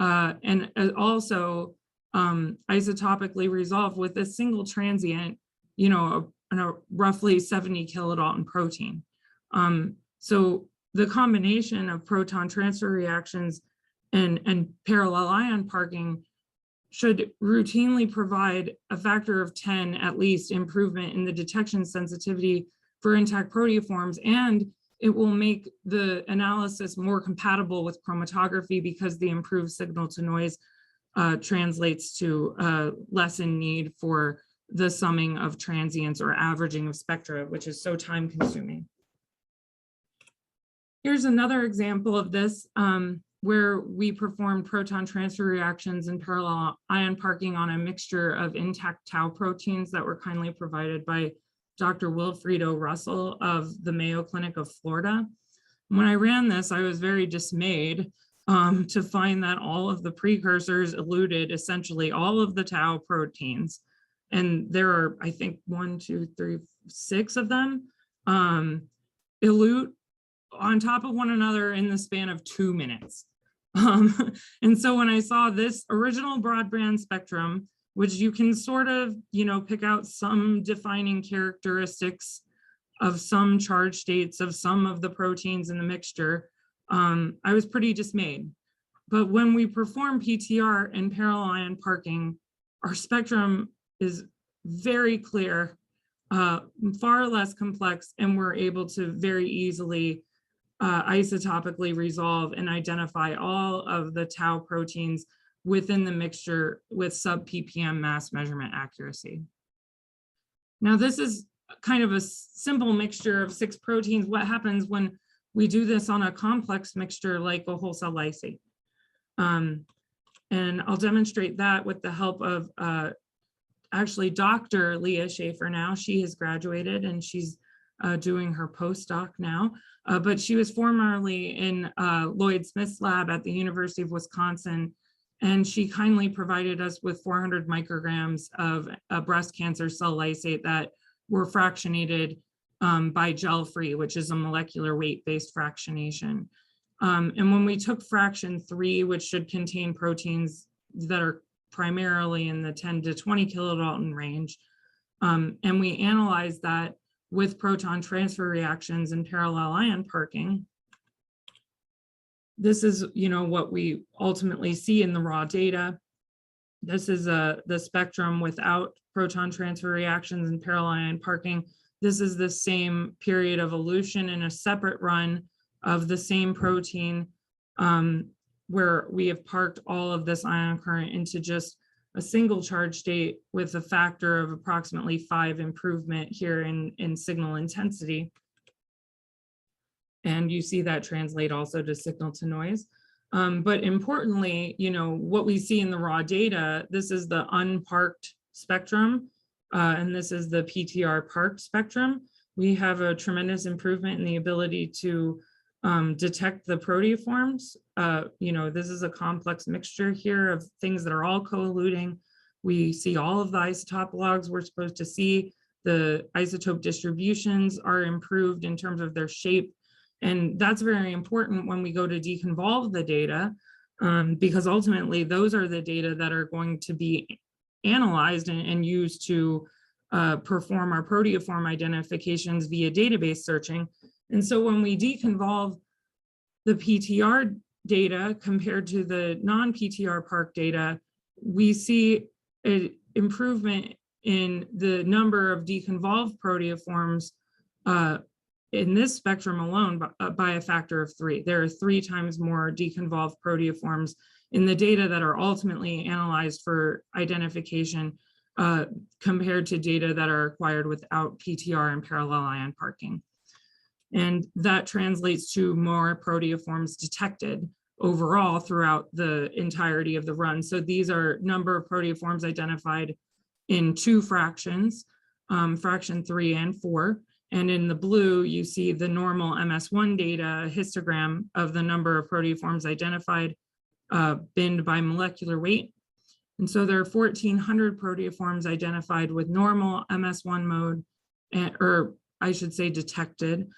and also isotopically resolved with a single transient, in a roughly 70 kilodalton protein. So the combination of proton transfer reactions and parallel ion parking should routinely provide a factor of 10 at least improvement in the detection sensitivity for intact proteoforms, and it will make the analysis more compatible with chromatography because the improved signal to noise translates to less in need for the summing of transients or averaging of spectra, which is so time consuming. Here's another example of this where we performed proton transfer reactions and parallel ion parking on a mixture of intact tau proteins that were kindly provided by Dr. Wilfredo Russell of the Mayo Clinic of Florida. When I ran this, I was very dismayed to find that all of the precursors eluded essentially all of the tau proteins. And there are, I think, 6 of them elute on top of one another in the span of 2 minutes. And so when I saw this original broadband spectrum, which you can sort of, pick out some defining characteristics of some charge states of some of the proteins in the mixture, I was pretty dismayed. But when we perform PTR and parallel ion parking, our spectrum is very clear, far less complex, and we're able to very easily isotopically resolve and identify all of the tau proteins within the mixture with sub-ppm mass measurement accuracy. Now, this is kind of a simple mixture of 6 proteins. What happens when we do this on a complex mixture like a whole cell lysate? And I'll demonstrate that with the help of actually Dr. Leah Schaefer now. She has graduated and she's doing her postdoc now. But she was formerly in Lloyd Smith's lab at the University of Wisconsin, and she kindly provided us with 400 micrograms of breast cancer cell lysate that were fractionated by gel-free, which is a molecular weight-based fractionation. And when we took fraction 3, which should contain proteins that are primarily in the 10 to 20 kilodalton range, and we analyzed that with proton transfer reactions and parallel ion parking, this is, what we ultimately see in the raw data. This is the spectrum without proton transfer reactions and parallel ion parking. This is the same period of elution in a separate run of the same protein, where we have parked all of this ion current into just a single charge state with a factor of approximately 5 improvement here in signal intensity. And you see that translate also to signal to noise. But importantly, what we see in the raw data, this is the unparked spectrum, and this is the PTR parked spectrum. We have a tremendous improvement in the ability to detect the proteoforms. This is a complex mixture here of things that are all co-eluting. We see all of the isotope logs we're supposed to see. The isotope distributions are improved in terms of their shape. And that's very important when we go to deconvolve the data, because ultimately those are the data that are going to be analyzed and used to perform our proteoform identifications via database searching. And so when we deconvolve the PTR data compared to the non-PTR park data, we see an improvement in the number of deconvolved proteoforms in this spectrum alone by a factor of 3. There are 3 times more deconvolved proteoforms in the data that are ultimately analyzed for identification compared to data that are acquired without PTR and parallel ion parking. And that translates to more proteoforms detected overall throughout the entirety of the run. So these are number of proteoforms identified in 2 fractions, fraction 3 and 4. And in the blue, you see the normal MS1 data, a histogram of the number of proteoforms identified, binned by molecular weight. And so there are 1,400 proteoforms identified with normal MS1 mode, or I should say detected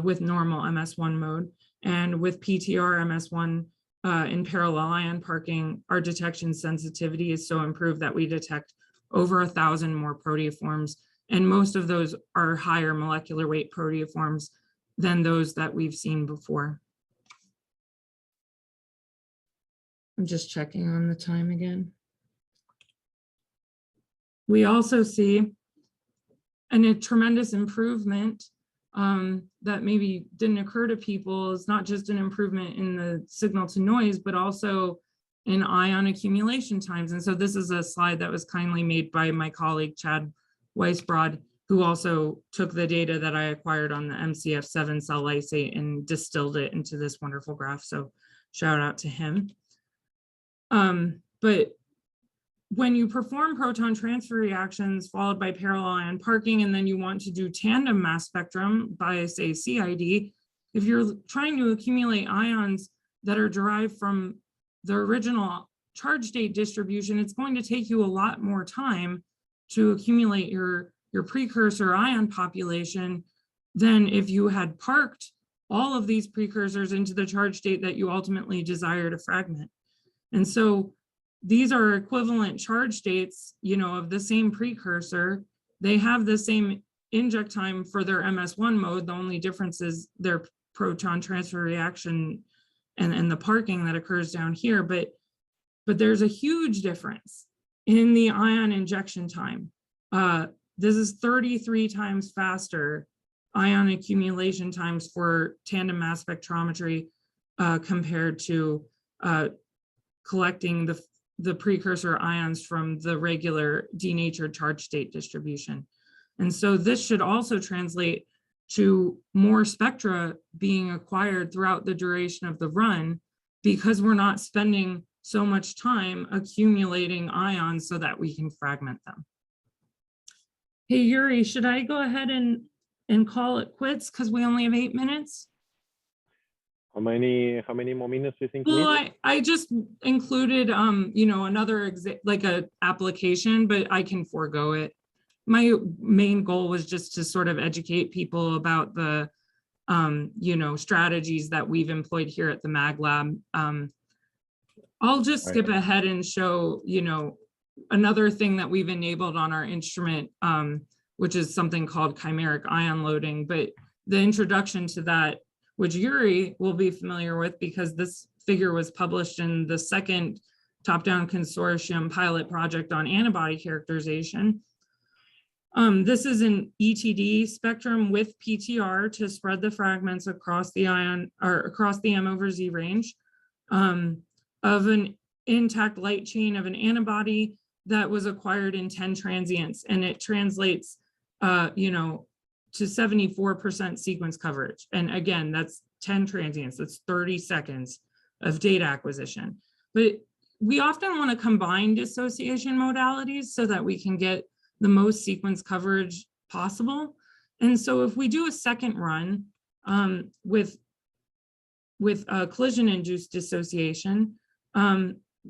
with normal MS1 mode. And with PTR MS1 in parallel ion parking, our detection sensitivity is so improved that we detect over 1,000 more proteoforms. And most of those are higher molecular weight proteoforms than those that we've seen before. I'm just checking on the time again. We also see a tremendous improvement that maybe didn't occur to people. Is not just an improvement in the signal to noise, but also in ion accumulation times. And so this is a slide that was kindly made by my colleague, Chad Weisbrod, who also took the data that I acquired on the MCF7 cell lysate and distilled it into this wonderful graph. So shout out to him. But when you perform proton transfer reactions followed by parallel ion parking, and then you want to do tandem mass spectrum by, say, CID, if you're trying to accumulate ions that are derived from the original charge state distribution, it's going to take you a lot more time to accumulate your precursor ion population than if you had parked all of these precursors into the charge state that you ultimately desire to fragment. And so these are equivalent charge states, of the same precursor. They have the same inject time for their MS1 mode. The only difference is their proton transfer reaction and the parking that occurs down here. But there's a huge difference in the ion injection time. This is 33 times faster ion accumulation times for tandem mass spectrometry compared to collecting the precursor ions from the regular denatured charge state distribution. And so this should also translate to more spectra being acquired throughout the duration of the run, because we're not spending so much time accumulating ions so that we can fragment them. Hey, Yuri, should I go ahead and call it quits because we only have 8 minutes? How many more minutes do you think? Well, I just included another like a application, but I can forego it. My main goal was just to sort of educate people about the strategies that we've employed here at the Mag Lab. I'll just skip ahead and show, another thing that we've enabled on our instrument, which is something called chimeric ion loading. But the introduction to that, which Yuri will be familiar with because this figure was published in the second top-down consortium pilot project on antibody characterization. This is an ETD spectrum with PTR to spread the fragments across the ion or across the M over Z range of an intact light chain of an antibody that was acquired in 10 transients, and it translates, to 74% sequence coverage. And again, that's 10 transients, that's 30 seconds of data acquisition. But we often want to combine dissociation modalities so that we can get the most sequence coverage possible. And so if we do a second run with collision-induced dissociation,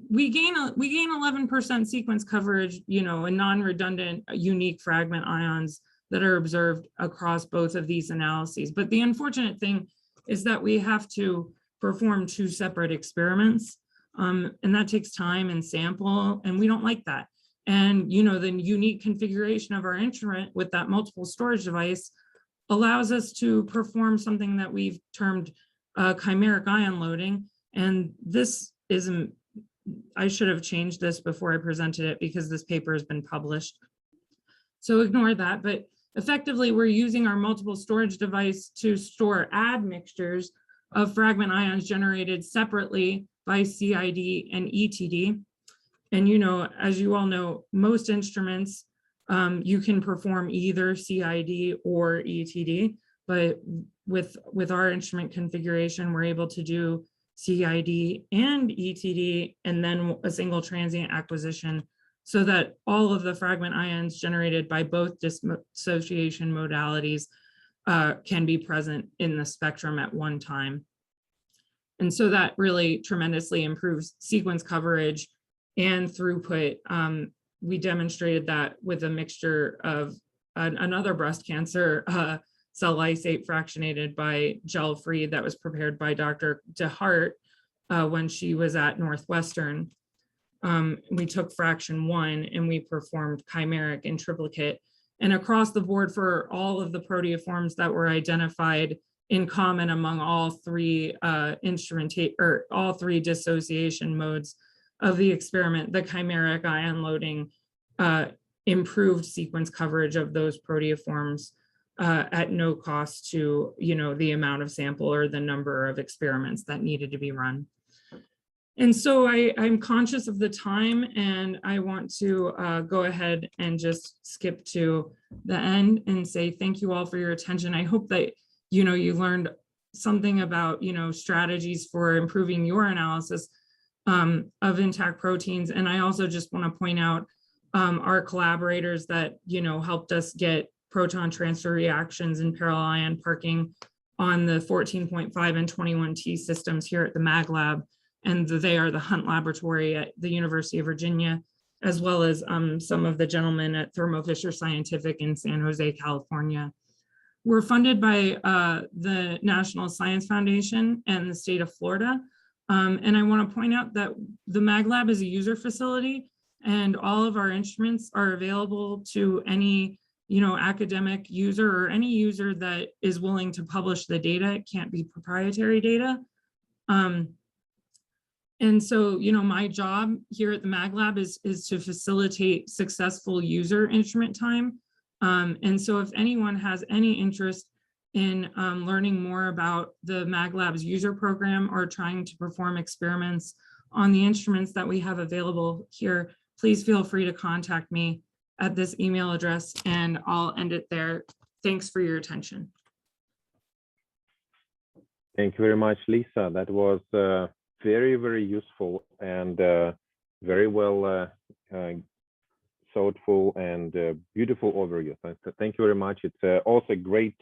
we gain 11% sequence coverage, in non-redundant unique fragment ions that are observed across both of these analyses. But the unfortunate thing is that we have to perform 2 separate experiments, and that takes time and sample, and we don't like that. And the unique configuration of our instrument with that multiple storage device allows us to perform something that we've termed chimeric ion loading. And this isn't, I should have changed this before I presented it because this paper has been published. So ignore that, but effectively we're using our multiple storage device to store admixtures of fragment ions generated separately by CID and ETD. And as you all know, most instruments, you can perform either CID or ETD, but with our instrument configuration, we're able to do CID and ETD, and then a single transient acquisition, so that all of the fragment ions generated by both dissociation modalities can be present in the spectrum at one time. And so that really tremendously improves sequence coverage and throughput. We demonstrated that with a mixture of another breast cancer cell lysate fractionated by gel-free that was prepared by Dr. DeHart when she was at Northwestern. We took fraction 1 and we performed chimeric and triplicate. And across the board for all of the proteoforms that were identified in common among all 3 all 3 dissociation modes of the experiment, the chimeric ion loading improved sequence coverage of those proteoforms at no cost to the amount of sample or the number of experiments that needed to be run. And so I'm conscious of the time, and I want to go ahead and just skip to the end and say thank you all for your attention. I hope that you learned something about strategies for improving your analysis of intact proteins. And I also just want to point out our collaborators that helped us get proton transfer reactions and parallel ion parking on the 14.5 and 21T systems here at the Mag Lab. And they are the Hunt Laboratory at the University of Virginia, as well as some of the gentlemen at Thermo Fisher Scientific in San Jose, California. We're funded by the National Science Foundation and the state of Florida. And I want to point out that the Mag Lab is a user facility, and all of our instruments are available to any academic user or any user that is willing to publish the data. It can't be proprietary data. And so, my job here at the Mag Lab is to facilitate successful user instrument time. And so if anyone has any interest in learning more about the Mag Lab's user program or trying to perform experiments on the instruments that we have available here, please feel free to contact me at this email address, and I'll end it there. Thanks for your attention. Thank you very much, Lissa. That was very, very useful and very well thoughtful and beautiful overview. Thank you very much. It's also a great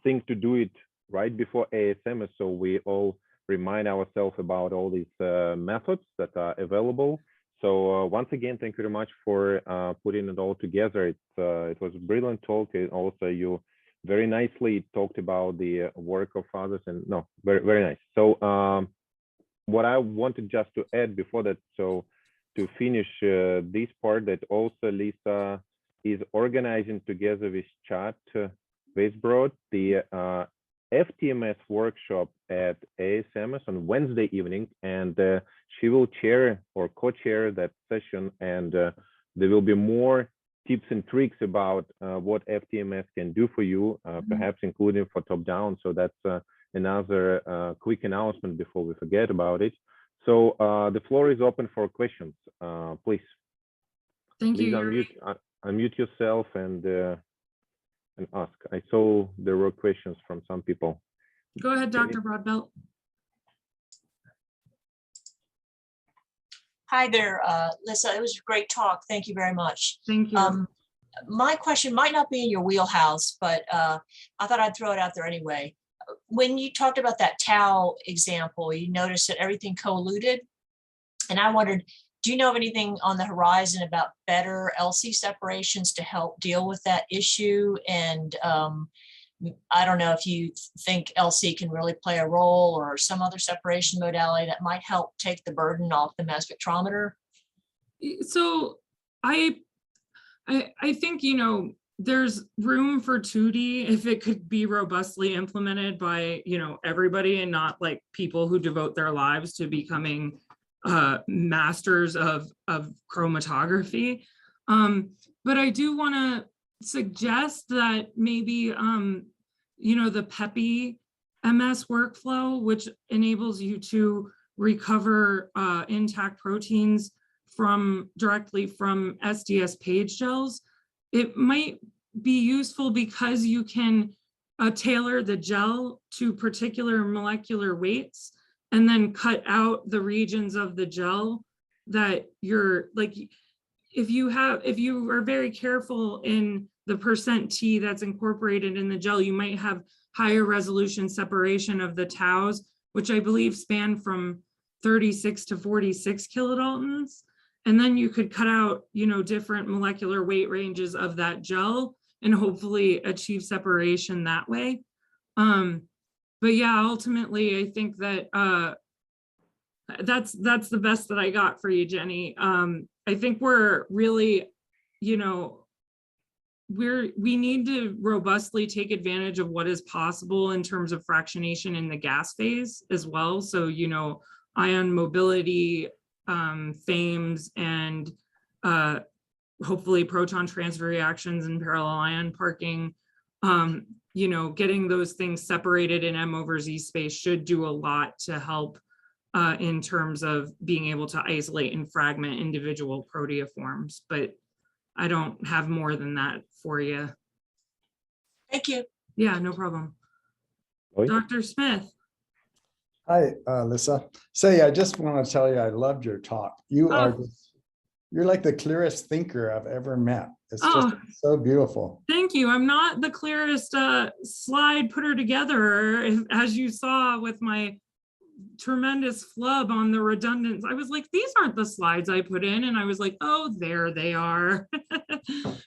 thing to do it right before ASM, so we all remind ourselves about all these methods that are available. So once again, thank you very much for putting it all together. It was a brilliant talk, and also you very nicely talked about the work of others, and no, very nice. So what I wanted just to add before that, so to finish this part, that also Lissa is organizing together with Chat Weisbrod the FTMS workshop at ASMS on Wednesday evening, and she will chair or co-chair that session, and there will be more tips and tricks about what FTMS can do for you, perhaps including for top-down. So that's another quick announcement before we forget about it. So the floor is open for questions. Please. Thank you. Unmute yourself and ask. I saw there were questions from some people. Go ahead, Dr. Broadbelt. Hi there, Lissa. It was a great talk. Thank you very much. Thank you. My question might not be in your wheelhouse, but I thought I'd throw it out there anyway. When you talked about that tau example, you noticed that everything co-eluted. And I wondered, do you know of anything on the horizon about better LC separations to help deal with that issue? And I don't know if you think LC can really play a role, or some other separation modality that might help take the burden off the mass spectrometer. So I think, you know, there's room for 2D if it could be robustly implemented by, you know, everybody, and not like people who devote their lives to becoming masters of chromatography. But I do want to suggest that maybe, you know, the PEPI MS workflow, which enables you to recover intact proteins directly from SDS page gels, it might be useful because you can tailor the gel to particular molecular weights, and then cut out the regions of the gel that you're like, if you are very careful in the %T that's incorporated in the gel, you might have higher resolution separation of the taus, which I believe span from 36 to 46 kilodaltons. And then you could cut out, you know, different molecular weight ranges of that gel and hopefully achieve separation that way. But yeah, ultimately, I think that that's the best that I got for you, Jenny. I think we're really, you know, we need to robustly take advantage of what is possible in terms of fractionation in the gas phase as well. So, you know, ion mobility, FAMEs, and hopefully proton transfer reactions and parallel ion parking. You know, getting those things separated in M/Z space should do a lot to help in terms of being able to isolate and fragment individual proteoforms, but I don't have more than that for you. Thank you. Yeah, no problem. Dr. Smith. Hi, Lissa. Say, I just want to tell you, I loved your talk. You're like the clearest thinker I've ever met. It's just so beautiful. Thank you. I'm not the clearest slide putter together, as you saw with my tremendous flub on the redundance. I was like, these aren't the slides I put in. And I was like, oh, there they are.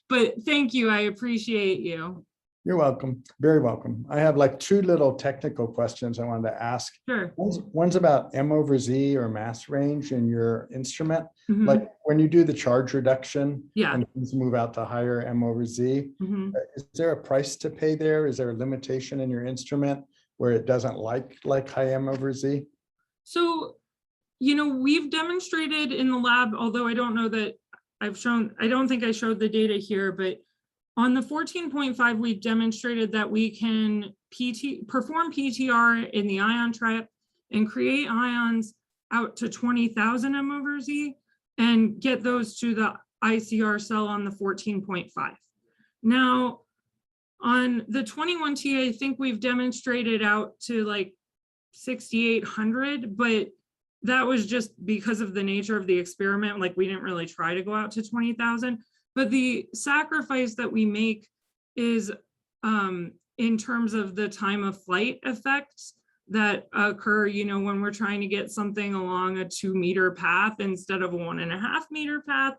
But thank you. I appreciate you. You're welcome. Very welcome. I have like 2 little technical questions I wanted to ask. Sure. One's about M/Z or mass range in your instrument. Like when you do the charge reduction and things move out to higher M/Z, is there a price to pay there? Is there a limitation in your instrument where it doesn't like high M/Z? So, you know, we've demonstrated in the lab, although I don't know that I don't think I showed the data here, but on the 14.5, we've demonstrated that we can perform PTR in the ion trap and create ions out to 20,000 M/Z and get those to the ICR cell on the 14.5. Now, on the 21T, I think we've demonstrated out to like 6,800, but that was just because of the nature of the experiment. Like we didn't really try to go out to 20,000. But the sacrifice that we make is in terms of the time of flight effects that occur, you know, when we're trying to get something along a 2-meter path instead of a 1.5-meter path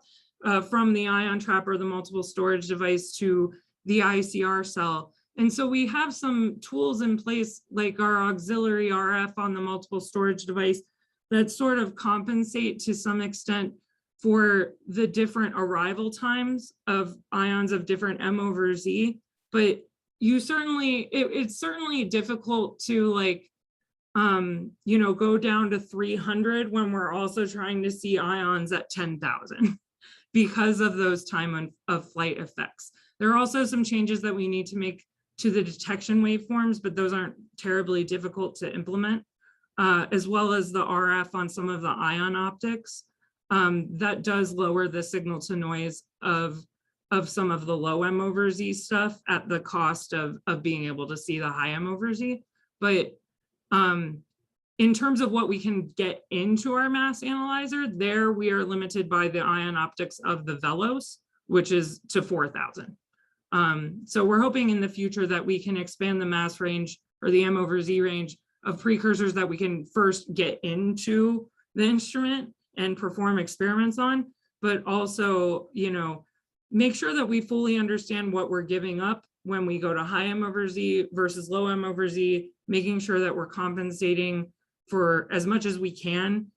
from the ion trap or the multiple storage device to the ICR cell. And so we have some tools in place, like our auxiliary RF on the multiple storage device, that sort of compensate to some extent for the different arrival times of ions of different M/Z. But you certainly, it's certainly difficult to, like, you know, go down to 300 when we're also trying to see ions at 10,000 because of those time of flight effects. There are also some changes that we need to make to the detection waveforms, but those aren't terribly difficult to implement, as well as the RF on some of the ion optics. That does lower the signal to noise of some of the low M/Z stuff at the cost of being able to see the high M/Z. But in terms of what we can get into our mass analyzer, there we are limited by the ion optics of the Velos, which is to 4,000. So we're hoping in the future that we can expand the mass range or the M/Z range of precursors that we can first get into the instrument and perform experiments on, but also, you know, make sure that we fully understand what we're giving up when we go to high M/Z versus low M/Z, making sure that we're compensating for as much as we can,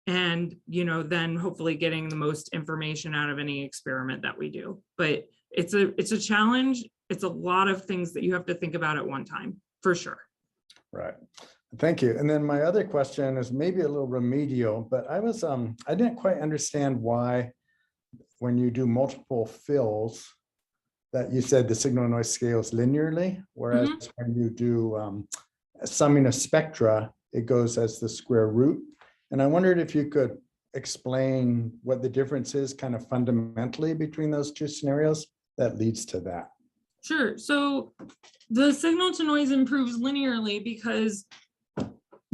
and, you know, then hopefully getting the most information out of any experiment that we do. But it's a challenge. It's a lot of things that you have to think about at one time, for sure. Right. Thank you. And then my other question is maybe a little remedial, but I didn't quite understand why when you do multiple fills that you said the signal noise scales linearly, whereas when you do summing of spectra, it goes as the square root. And I wondered if you could explain what the difference is kind of fundamentally between those two scenarios that leads to that. Sure. So the signal to noise improves linearly because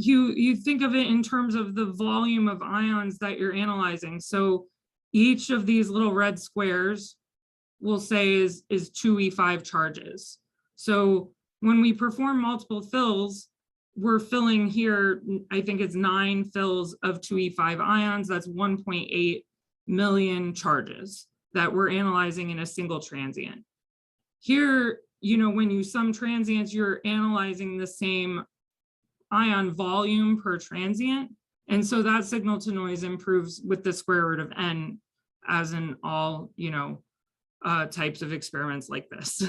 you think of it in terms of the volume of ions that you're analyzing. So each of these little red squares we'll say is 2e5 charges. So when we perform multiple fills, we're filling here, I think it's 9 fills of 2e5 ions. That's 1.8 million charges that we're analyzing in a single transient. Here, you know, when you sum transients, you're analyzing the same ion volume per transient. And so that signal to noise improves with the square root of n, as in all, you know, types of experiments like this.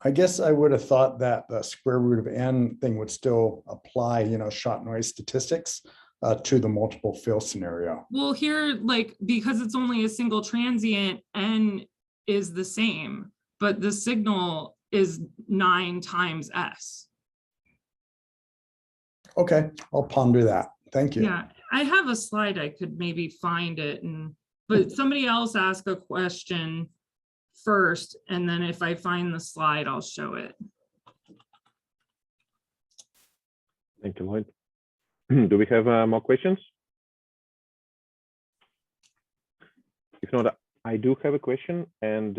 I guess I would have thought that the square root of n thing would still apply, you know, shot noise statistics to the multiple fill scenario. Well, here, like, because it's only a single transient, n is the same, but the signal is 9 times s. Okay, I'll ponder that. Thank you. Yeah, I have a slide. I could maybe find it, but somebody else ask a question first, and then if I find the slide, I'll show it. Thank you, Lloyd. Do we have more questions? If not, I do have a question, and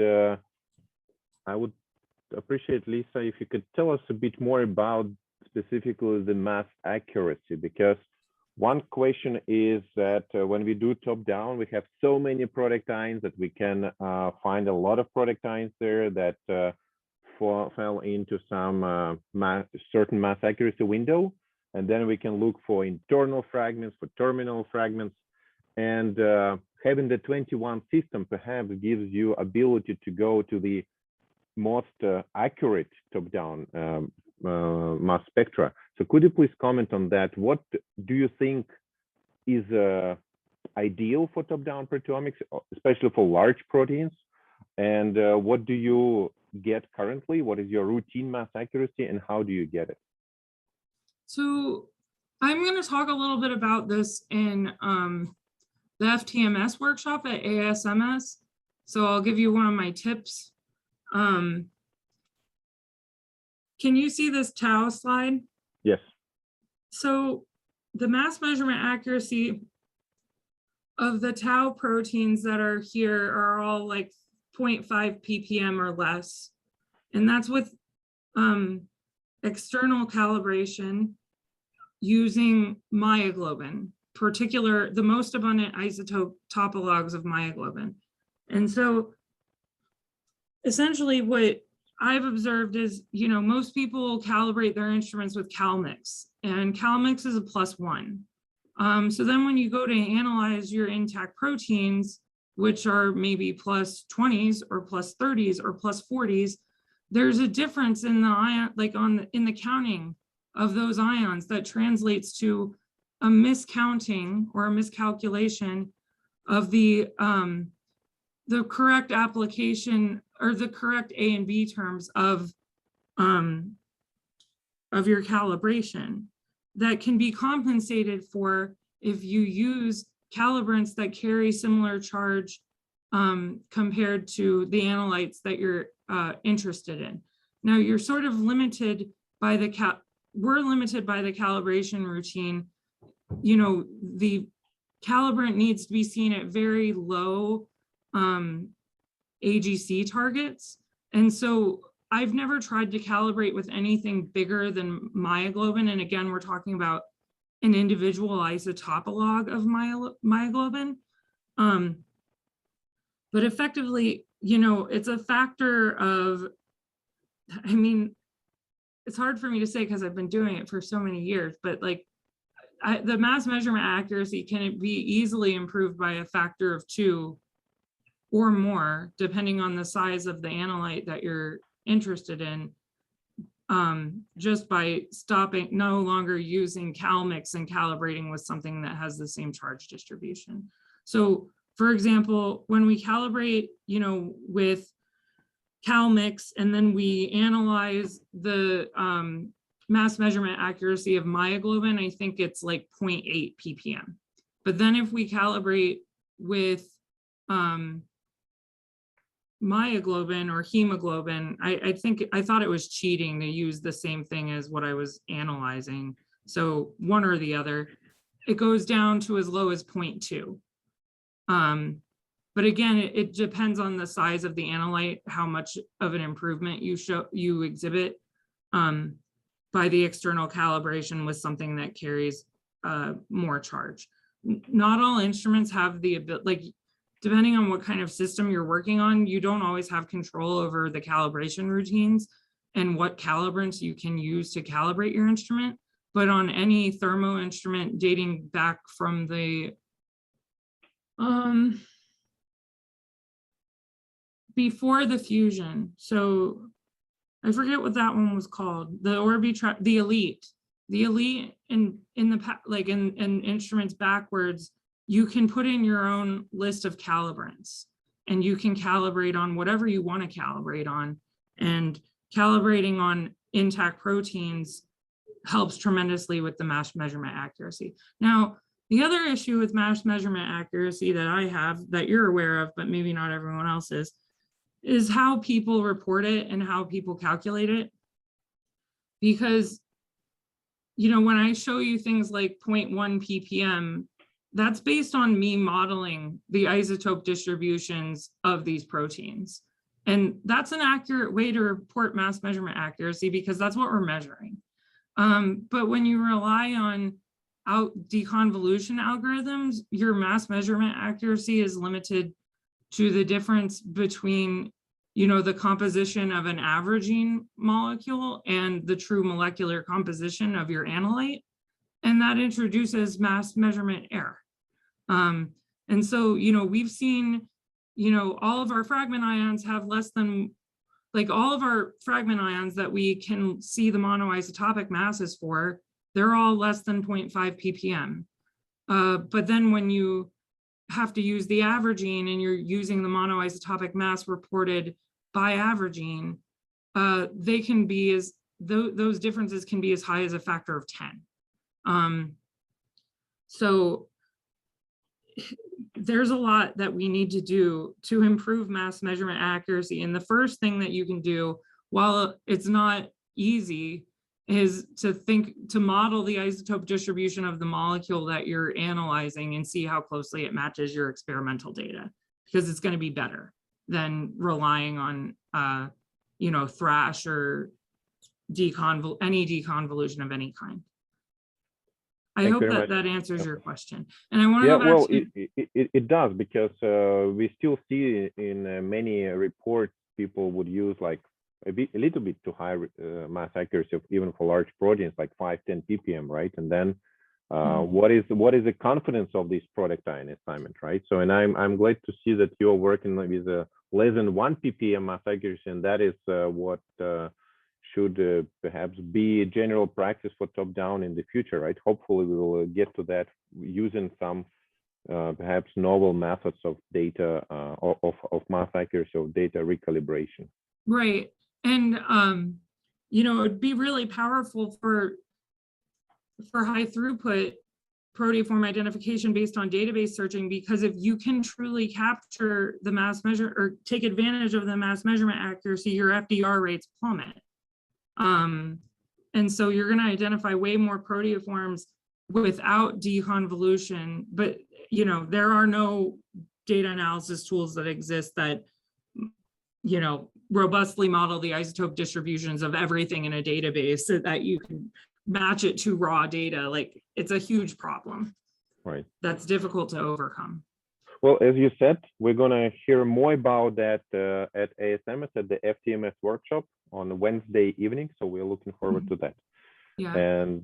I would appreciate, Lissa, if you could tell us a bit more about specifically the mass accuracy, because one question is that when we do top down, we have so many product ions that we can find a lot of product ions there that fell into some certain mass accuracy window. And then we can look for internal fragments, for terminal fragments. And having the 21 system perhaps gives you ability to go to the most accurate top-down mass spectra. So could you please comment on that? What do you think is ideal for top-down proteomics, especially for large proteins? And what do you get currently? What is your routine mass accuracy and how do you get it? So I'm going to talk a little bit about this in the FTMS workshop at ASMS. So I'll give you one of my tips. Can you see this tau slide? Yes. So the mass measurement accuracy of the tau proteins that are here are all like 0.5 ppm or less. And that's with external calibration using myoglobin, the most abundant isotope topologues of myoglobin. And so essentially what I've observed is, most people calibrate their instruments with CalMix, and CalMix is a +1. So then when you go to analyze your intact proteins, which are maybe +20s or +30s or +40s, there's a difference in the ion, like in the counting of those ions that translates to a miscounting or a miscalculation of the correct application or the correct A and B terms of your calibration that can be compensated for if you use calibrants that carry similar charge compared to the analytes that you're interested in. Now you're sort of limited by we're limited by the calibration routine. The calibrant needs to be seen at very low AGC targets. And so I've never tried to calibrate with anything bigger than myoglobin. And again, we're talking about an individual isotopolog of myoglobin. But effectively, it's a factor of, it's hard for me to say because I've been doing it for so many years, but like the mass measurement accuracy can be easily improved by a factor of 2 or more, depending on the size of the analyte that you're interested in, just by no longer using CalMix and calibrating with something that has the same charge distribution. So for example, when we calibrate, with CalMix and then we analyze the mass measurement accuracy of myoglobin, I think it's like 0.8 ppm. But then if we calibrate with myoglobin or hemoglobin, I thought it was cheating to use the same thing as what I was analyzing. So one or the other, it goes down to as low as 0.2. But again, it depends on the size of the analyte, how much of an improvement you exhibit by the external calibration with something that carries more charge. Not all instruments have the ability, like depending on what kind of system you're working on, you don't always have control over the calibration routines and what calibrants you can use to calibrate your instrument. But on any thermo instrument dating back from the before the fusion, so I forget what that one was called, the Orbitrap, the Elite in instruments backwards, you can put in your own list of calibrants and you can calibrate on whatever you want to calibrate on, and calibrating on intact proteins helps tremendously with the mass measurement accuracy. Now, the other issue with mass measurement accuracy that I have, that you're aware of, but maybe not everyone else is how people report it and how people calculate it. Because, when I show you things like 0.1 ppm, that's based on me modeling the isotope distributions of these proteins. And that's an accurate way to report mass measurement accuracy because that's what we're measuring. But when you rely on deconvolution algorithms, your mass measurement accuracy is limited to the difference between, the composition of an averaging molecule and the true molecular composition of your analyte. And that introduces mass measurement error. And so, we've seen, all of our fragment ions have less than, like all of our fragment ions that we can see the monoisotopic masses for, they're all less than 0.5 ppm. But then when you have to use the averaging and you're using the monoisotopic mass reported by averaging, they can be those differences can be as high as a factor of 10. So there's a lot that we need to do to improve mass measurement accuracy. And the first thing that you can do, while it's not easy, is to model the isotope distribution of the molecule that you're analyzing and see how closely it matches your experimental data, because it's going to be better than relying on, you know, thrash or any deconvolution of any kind. I hope that answers your question. And I want to go back well, to... it does, because we still see in many reports, people would use like a little bit too high mass accuracy of even for large proteins, like 5-10 ppm, right? And then what is the confidence of this product ion assignment, right? So, and I'm glad to see that you're working with less than 1 ppm mass accuracy, and that is what should perhaps be a general practice for top-down in the future, right? Hopefully we will get to that using some perhaps novel methods of data of mass accuracy of data recalibration. Right. And you know, it'd be really powerful for high throughput proteoform identification based on database searching, because if you can truly capture the mass measure or take advantage of the mass measurement accuracy, your FDR rates plummet. And so you're going to identify way more proteoforms without deconvolution. But, you know, there are no data analysis tools that exist that, you know, robustly model the isotope distributions of everything in a database so that you can match it to raw data. Like, it's a huge problem. Right. That's difficult to overcome. Well, as you said, we're going to hear more about that at ASMS at the FTMS workshop on Wednesday evening. So we're looking forward to that. Yeah. And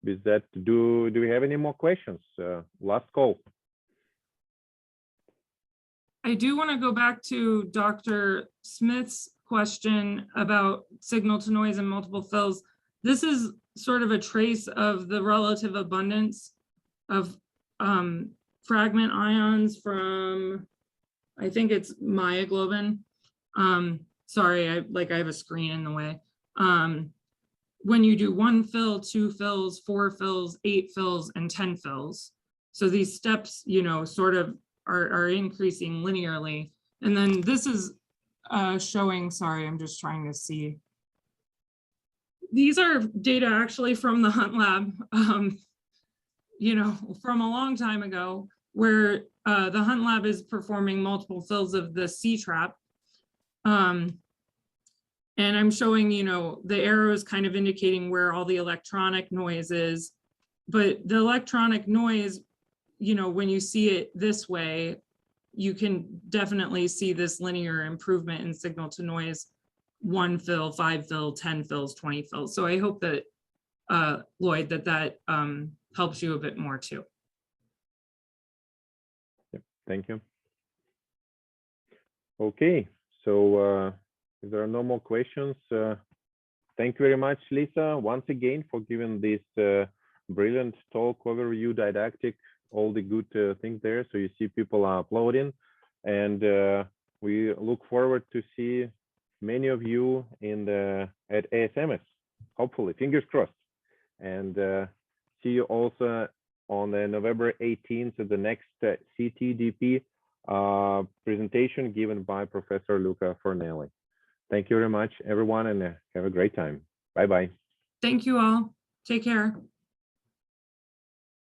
with that, do we have any more questions? Last call. I do want to go back to Dr. Smith's question about signal to noise and multiple fills. This is sort of a trace of the relative abundance of fragment ions from, I think it's myoglobin. Sorry, I have a screen in the way. When you do 1 fill, 2 fills, 4 fills, 8 fills, and 10 fills. So these steps, you know, sort of are increasing linearly. And then this is showing, sorry, I'm just trying to see. These are data actually from the Hunt Lab, you know, from a long time ago, where the Hunt Lab is performing multiple fills of the C-trap. And I'm showing, you know, the arrows kind of indicating where all the electronic noise is. But the electronic noise, you know, when you see it this way, you can definitely see this linear improvement in signal to noise, 1 fill, 5 fill, 10 fills, 20 fills. So I hope that, Lloyd, that helps you a bit more too. Yep, thank you. Okay, so if there are no more questions, thank you very much, Lissa, once again for giving this brilliant talk, overview, didactic, all the good things there. So you see people are uploading, and we look forward to see many of you at ASMS, hopefully, fingers crossed. And see you also on November 18th at the next CTDP presentation given by Professor Luca Fornelli. Thank you very much, everyone, and have a great time. Bye-bye. Thank you all. Take care.